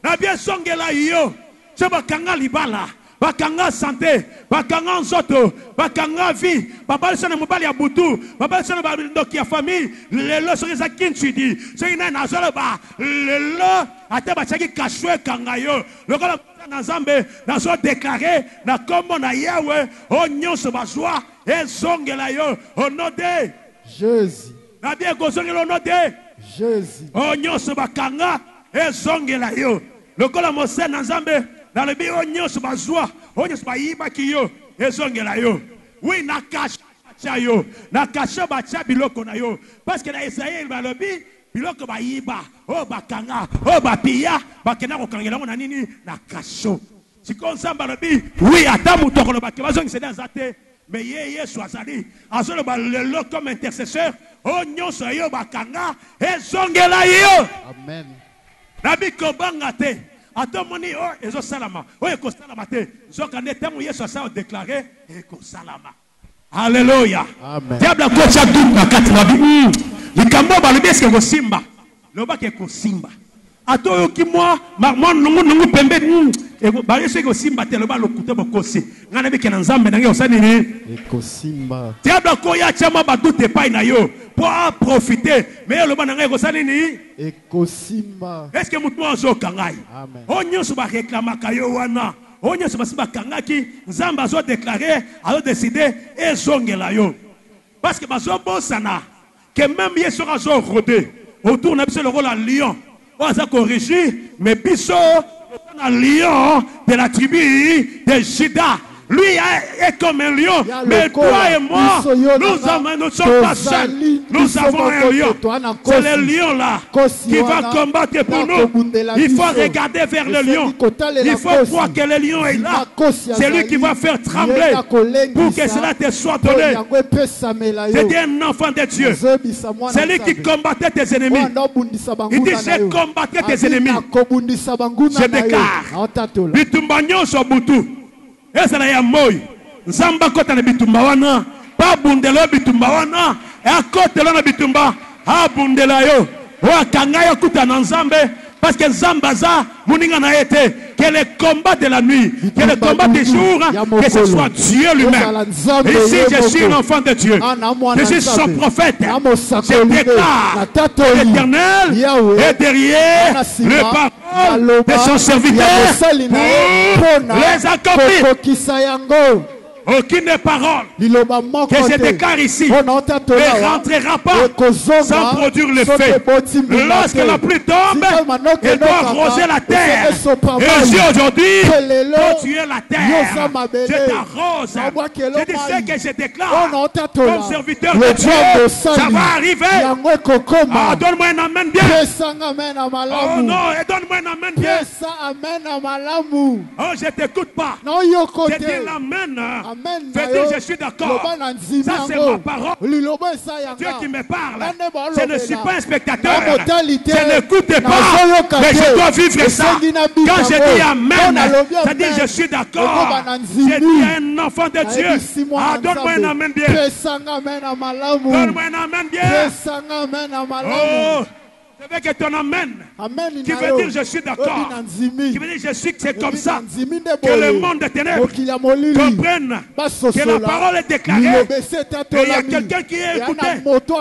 Na bien songela yo, c'est bakanga libala, bakanga santé, bakanga nzoto, bakanga vie, papa sona mobali ya butu, papa sona ba ndoki ya famille, lelo so za kinchidi, so ina na solo ba, lelo ate ba chaki kashwe kanga yo, lokola na Nzambe na so déclarer na kombo na Yahweh, o nyonso bazwa e songela yo, au nom de Jésus. Na bien ko songela au nom de Jésus. O nyonso bakanga e songela yo. Le kola Mose na Nzambe dans le bio nyonso bazwa onyoso bayiba kiyo ezongela yo. Oui na kasha yo na kasha bacha biloko na yo parce que na Israël ba lobi biloko bayiba o bakanga o bapia bakena ko kangela na nini na kasho. Siko Nzamba lobi oui ata mutoko lo bakeba zongi c'est dans ate mais Yesu azali azolo ba lelo comme intercesseur o nyonso yo bakanga ezongela yo. Amen. Nabi kobanga te atomoni o ezo salama o eko salama te zoka ne tamo Yesu asa déclarer eko salama. Alléluia. Amen. Diable kocha tout bakati babi likambo balobi eske ko simba loba ke ko simba ato ki moi nungu pembe eko ba yesu ko simba te loba lokuta bokosi ngana bi kena Nzambe nange osani ni eko simba diable ko ya chama ba doute pa na yo pour profiter mais loba nange ko sani ni eko simba. Est-ce que mutu azo kangai? Amen. Onyoso ba réclamaka yo wana onyoso basiba kangaki Nzambe azo déclarer azo décider ezongela yo parce que bazo bosana que même Yesu azo rodé autour na biso le rôle à lion on a corrigé mais biso un lion de la tribu de Juda Lui est comme un lion. Mais toi et moi, nous sommes pas seuls. Nous avons un lion. C'est le lion là qui va combattre pour nous. Il faut regarder vers le lion. Il faut voir que le lion est là. C'est lui qui va faire trembler pour que cela te soit donné. C'était un enfant de Dieu. C'est lui qui combattait tes ennemis. Il dit, j'ai combattu tes ennemis. Je déclare. Bitumba nyonso butu. Ezala ya moi. Nzamba kota na bitumba wana. Pa bundelo bitumba wana. E akotelo na bitumba. Ha bundela yo. Wa kanga yo kuta na nzambe. Parce que Zambaza, Mouninga n'a été, que le combat de la nuit, que le combat des jours, que ce soit Dieu lui-même. Ici, je suis un enfant de Dieu. Je suis son prophète. Je déclare que l'Éternel est derrière le parole de son serviteur pour les accomplir. Aucune parole que je déclare ici ne rentrera pas sans produire le fait. Lorsque la pluie tombe, elle doit arroser la terre. Et si aujourd'hui, quand tu es la terre, je t'arrose. Je dis ce que je déclare comme serviteur de Dieu, ça va arriver. Oh, donne-moi un amen bien. Oh non, donne-moi un amen bien. Oh, je ne t'écoute pas. Je dis l'amen. Fais dire je suis d'accord. Ça c'est ma parole. Dieu qui me parle. Je ne suis pas un spectateur. Je n'écoute pas. Mais je dois vivre ça. Quand je dis amen, ça dit je suis d'accord. Je dis un enfant de Dieu. Ah, donne-moi un amen bien. Donne-moi un amen bien. Oh. Je veux que ton amen, qui veut dire je suis d'accord, qui veut dire je suis que c'est comme ça, que le monde des ténèbres comprenne que la parole est déclarée, et il y a quelqu'un qui est écouté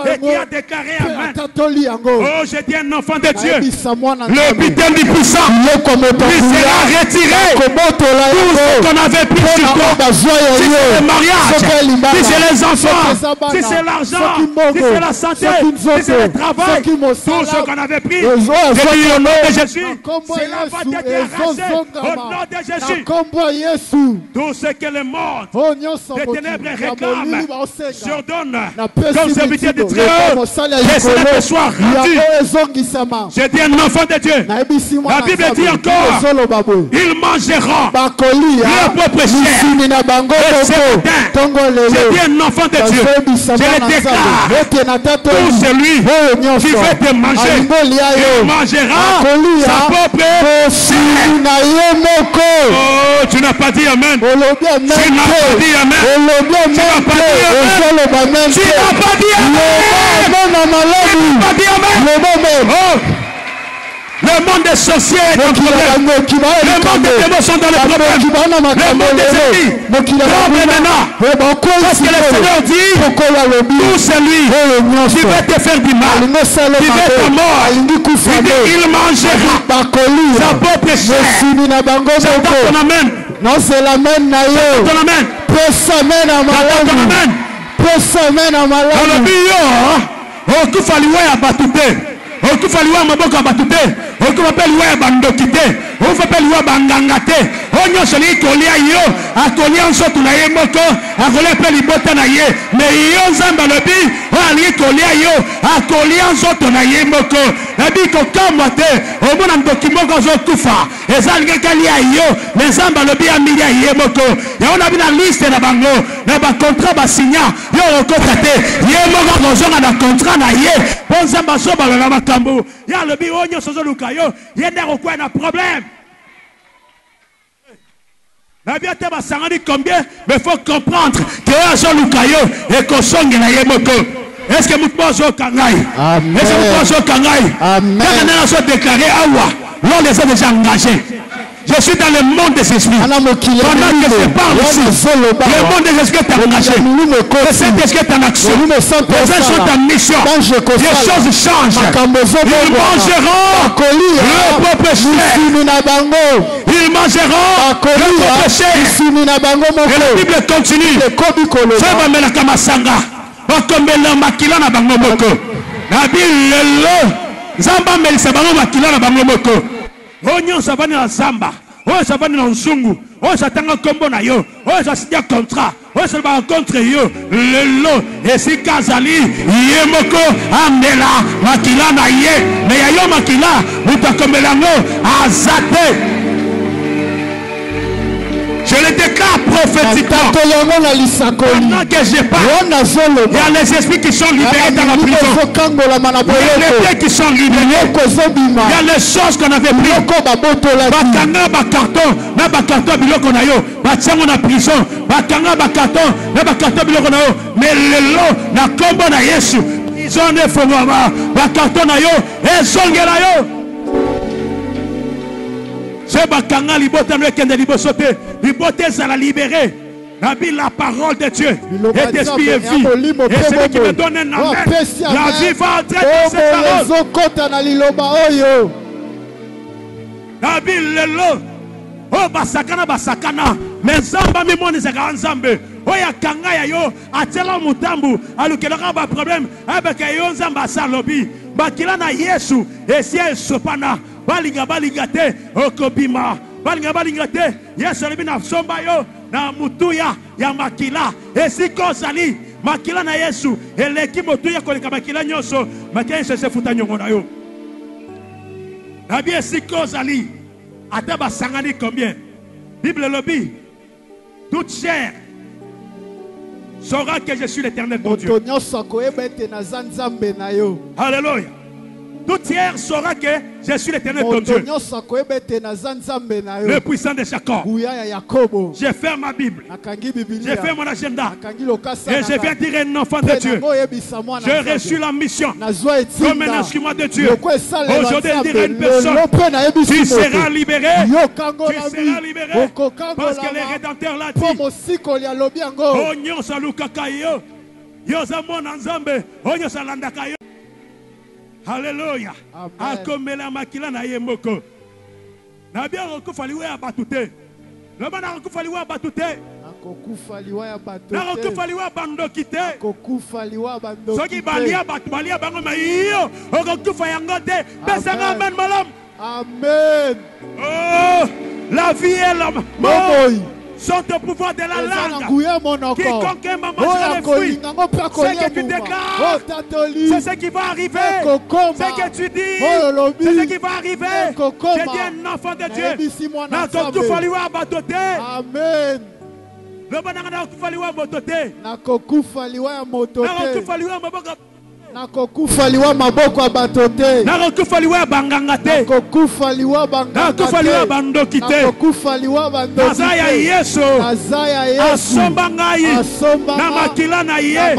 et qui a déclaré amen. Oh, je dis un enfant de Dieu, le butin du puissant, il sera retiré, tout ce qu'on avait pris sur toi, si c'est le mariage, si c'est les enfants, si c'est l'argent, si c'est la santé, si c'est le travail, tout ce qu'on avait pris, je dis au nom de Jésus, c'est la va t'être arraché au nom de Jésus. Tout ce que le monde des ténèbres réclame, j'ordonne comme serviteur de Très-Haut, que cela te soit rendu. Je dis un enfant de Dieu. La Bible dit encore, ils mangeront leur propre chair. Et ce matin, je dis un enfant de Dieu, je le déclare, tout celui qui veut te manger, il mangera sa propre chair. Oh, tu n'as pas dit amen. Tu n'as pas dit amen. Tu n'as pas dit amen. Tu n'as pas dit amen. Oh. Le monde des sorciers est dans le problème. Le monde des démons sont dans le problème. Le monde des ennemis tombe maintenant. Parce que le Seigneur dit, tout celui qui veut te faire du mal, qui veut ta mort, il mangera sa propre chair. J'entends ton amen. Non, c'est l'amen. J'entends ton amen. J'entends ton amen. Dans le bio, on coupe à l'oué à Batouté. Okufaliwa maboko batute okupapeliwa ya bandokite okupapeliwa bangangate onyo soli kolia yo akolia nsotu na ye moko akolia pe libota na ye me yo nzamba lobi ali kolia yo akolia nsotu na ye moko nabi ko kamwa te omona ndokimoko zo kufa ezalike kalia yo me nzamba lobi amilia ye moko ya ona bina liste na bango na ba contrat ba signa yo okota te ye moko kozonga na contrat na ye bon nzamba so ba la makambo ya lobi onyo sozo lukayo yende kokwa na problème. La bien te basangani combien, mais il faut comprendre que Azo Lukayo et Kosonge na Yemoko. Est-ce que Moutmo Zo Kangai? Est-ce que Moutmo Zo Kangai? Quand on a soit déclaré Awa, l'on les a déjà engagés. Je suis dans le monde des esprits. Pendant que je parle ici, le monde des esprits est engagé. Le Saint-Esprit est en action. Les gens sont en mission. Les choses changent. Ils mangeront le propre chair. Ils mangeront le propre chair. Et la Bible continue. Ça va mettre la Kamasanga. Va comme le makila na bango moko. La Bible le Zamba melisa bango makila na bango moko. Onyo savani na Zamba. Oh savani na Nzungu. oyo zatanga kombo na yo, oyo zasigna contrat, oyo ça va rencontrer yo, lelo esika azali ye moko amela makila na ye, mais ya yo makila utakomela ngo azate. Je le déclare prophétiquement. Pendant que je parle, il y a les esprits qui sont libérés dans la prison. Il y a les pieds qui sont libérés. Il y a les choses qu'on avait prises. Bakanga bakarton, na bakarton biloko na yo. Batiango na prison. Bakanga bakarton, na bakarton biloko na yo. Mais lelo na kombo na Yesu. Ils ont des fongoma. Bakarton na yo, ezongela yo. C'est bakanga libota no ekende libosote. Liberté, ça l'a libéré. La parole de Dieu est esprit et vie. Et celui qui me donne un amen, la vie va entrer dans cette parole. La Bible, lelo. Oh, basakana. Mais Zamba, mi moni zaka nzambe. Oh, ya kanga ya yo. Atela mutambu. Alukelaka ba problème. Avec yo nzamba salobi. Bakila na Yesu. Et si elle sopana. Balinga te. Okobima. Balinga te. Yesu alibi na somba yo. Na mutuya ya makila. Esiko zali. Makila na Yesu. Eleki mutuya koleka makila nyoso. Makila se futa nyongo na yo. Nabi esiko zali. Ataba sangani combien? Bible lobby. Toute chair saura que je suis l'Éternel ton Dieu. Alléluia. Toute chair saura que je suis l'Éternel ton Dieu. Le puissant de Jacob. Je ferme ma Bible. Je ferme mon agenda. Et je viens dire un enfant de Dieu. J'ai reçu la mission comme un instrument de Dieu. Aujourd'hui, je dirai une personne. Tu seras libéré. Tu seras libéré. Parce que le Rédempteur l'a dit. Onyo salukakayo. Yozamon anzambe. Onyo salandakayo. Alléluia. Akomela makila na yemoko. Na bien rekufaliwa ya batute. Na bana rekufaliwa ya batute. Na rekufaliwa bandokite. Soki balia bango mayo. Okufa yango te. Pesanga amen malam. Amen. Oh, la vie et la mort sont au pouvoir de la langue. Quiconque aime manger les fruits, c'est que tu déclares, c'est ce qui va arriver. C'est que tu dis, c'est ce qui va arriver. Je dis un enfant de Dieu. Amen. Nakokufaliwa maboko ya batote. Nakokufaliwa banganga te. Nakokufaliwa banganga te. Nakokufaliwa bandoki te. Nakokufaliwa bandoki te. Nazaya Yesu. Nazaya Yesu. Asomba ngai. Na makila na ye.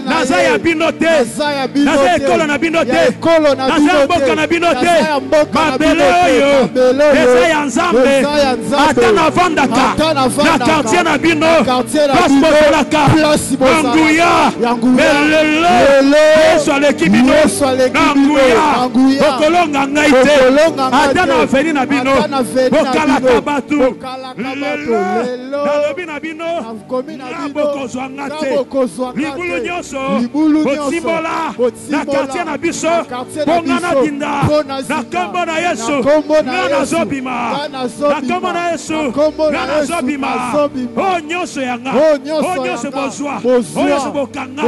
Nazaya bino te. Nazaya ekolo na bino te. Nazaya mboka na bino te. Mabele oyo. Nazaya nzambe. Ata na vandaka. Na quartier na bino. Place mokolaka. Anguya. Lelo. Yesu aleki bino na nguya okolonga ngai te ata na veni na bino bokalaka batu lelo nalobi na bino nabokozwa nga te libulu nyonso botimbola na quartier na biso bonga na dinda na kombo na Yesu nga nazobima na kombo na Yesu nga nazobima o nyonso yanga o nyonso bozwa o nyonso bokanga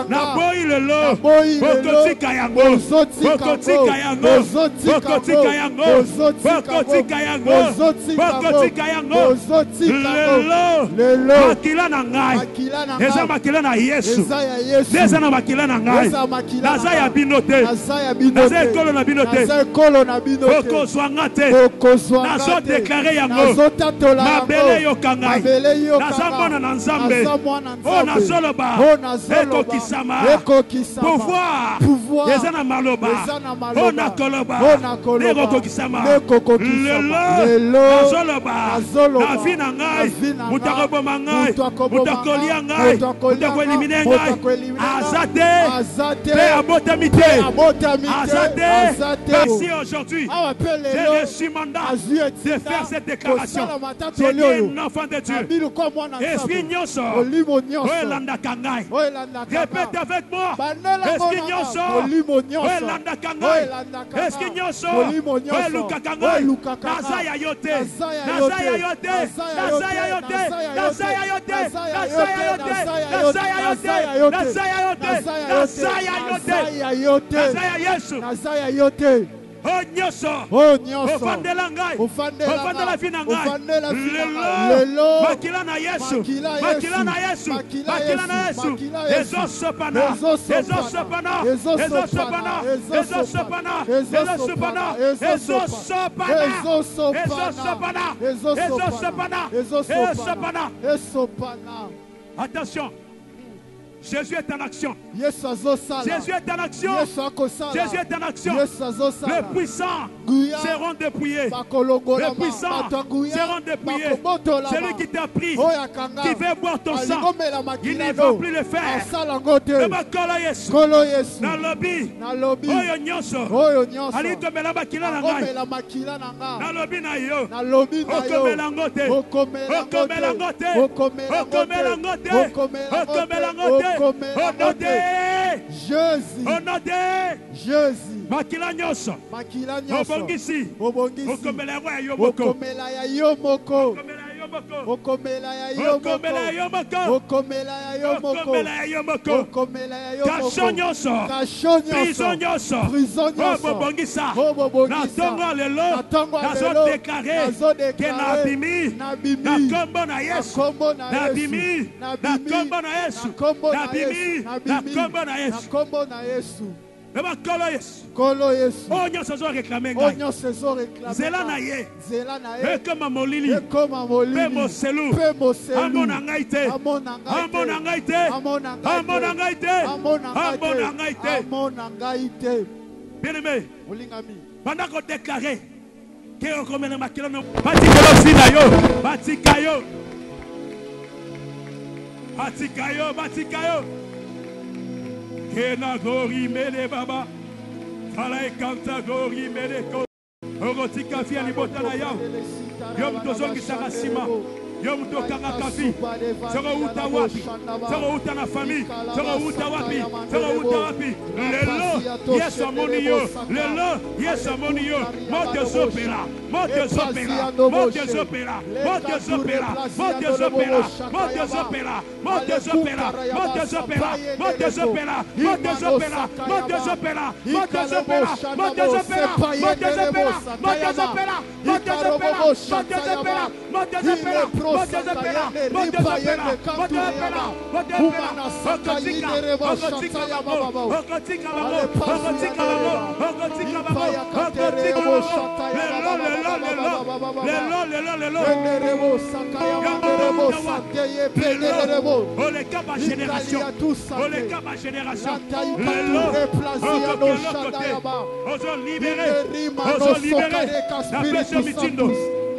na boyi lelo bokotika yango bokotika yango bokotika yango bokotika yango bokotika yango lelo makila na ngai eza makila na Yesu eza na makila na ngai naza ya bino te naza ekolo na bino te bokozwa nga te nazo deklare yango mabele yoka ngai naza mwana na Nzambe o nazoloba ekokisama pouvoir ezana maloba ona koloba neko kisama lelo azoloba na vie na ngai mutakoboma ngai mutakolia ngai mutakoelimine ngai azate pe abotamite azate merci aujourd'hui j'ai reçu mandat de faire cette déclaration j'ai dit un enfant de Dieu esprit nyonso oelanda kangai répète avec moi Eski nyonso elanda kangai. Eski nyonso eluka kangai. Naza ya yote. Naza ya yote. Naza ya yote. Naza ya yote. Naza ya yote. Naza ya yote. Naza ya yote. Naza ya yote. Naza ya Yesu. Naza ya yote. Oh nyoso. Ofandela ngai. Ofandela vina ngai. Lelo. Makila na Yesu. Makila na Yesu. Makila na Yesu. Ezosopana. Ezosopana. Ezosopana. Ezosopana. Ezosopana. Ezosopana. Ezosopana. Ezosopana. Ezosopana. Attention. Jésus est en action. Jésus est en action. Jésus est en action. Les puissants seront dépouillés. Les puissants seront dépouillés. Celui qui t'a pris, qui veut boire ton sang, il ne va plus le faire. Nalobi. Oyo nyonso. Ali komela makila na ngai. Nalobi na yo. Okomela ngote. Okomela ngote. Okomela ngote. Okomela ngote. Jésus. Makila nyonso. Obongisi. Okomela ya yo moko. Okomela ya yo moko. Okomela ya yo moko. Okomela ya yo moko. Okomela ya yo moko. Okomela ya yo moko. Okomela ya yo moko. Kasho nyonso. Prison nyonso. Obongisa. Na tongo lelo. Nazo déclaré que nabimi. Na kombo na Yesu. Nabimi. Na kombo na Yesu. Nabimi. Na kombo na Yesu. Kolo Yesu. Oh nyonso zo réclamer ngai. Zela na ye. Ekoma molili. Pe moselu. Amona ngai te. Amona ngai te. Amona ngai te. Amona ngai te. Bien-aimé. Pendant qu'on déclarait que on commet makila no batika na yo. Batika yo. Batika yo. Batika yo. Kena gori mele baba. Fala ekanta gori mele ko. Ogotika fia libota na yao. Yom tozongi sanga sima. Yom tokanga kafi. Sero uta wapi. Sero uta na famille. Sero uta wapi. Sero uta wapi. Lelo yes amoni yo. Lelo yes amoni yo. Mote zopera. Mote zopera. Mote zopera. Mote zopera. Mote zopera. Mote zopera. Mote zopera. Mote zopera. Mote zopera. Mote zopera. Mote zopera. Mote zopera. Mote zopera. Mote zopera. Mote zopera. Mote zopera. Mote zopera. Mote zopera.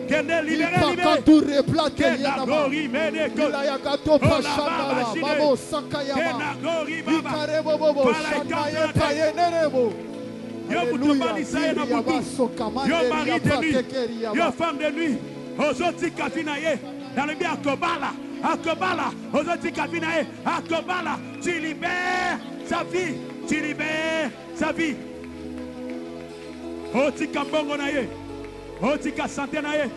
Kende libéré. Kena gori meneko. Kena gori baba. Yo mutumani saye na butu. Yo mari de nuit. Yo femme de nuit. Ozoti kafinaye. Dans le bien akobala. Akobala. Ozoti kafinaye. Akobala. Tu libères sa vie. Tu libères sa vie. Oti kambongo na ye. Otika santé na ye.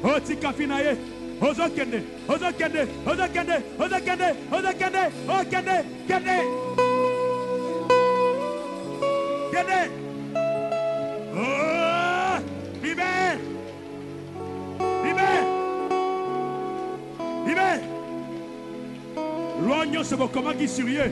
Otika fina ye. Ozokende. Ozokende. Ozokende. Ozokende. Ozokende. Okende. Kende. Kende. Oh! Libère. Libère. Libère. L'oignon c'est bon comment qui sérieux.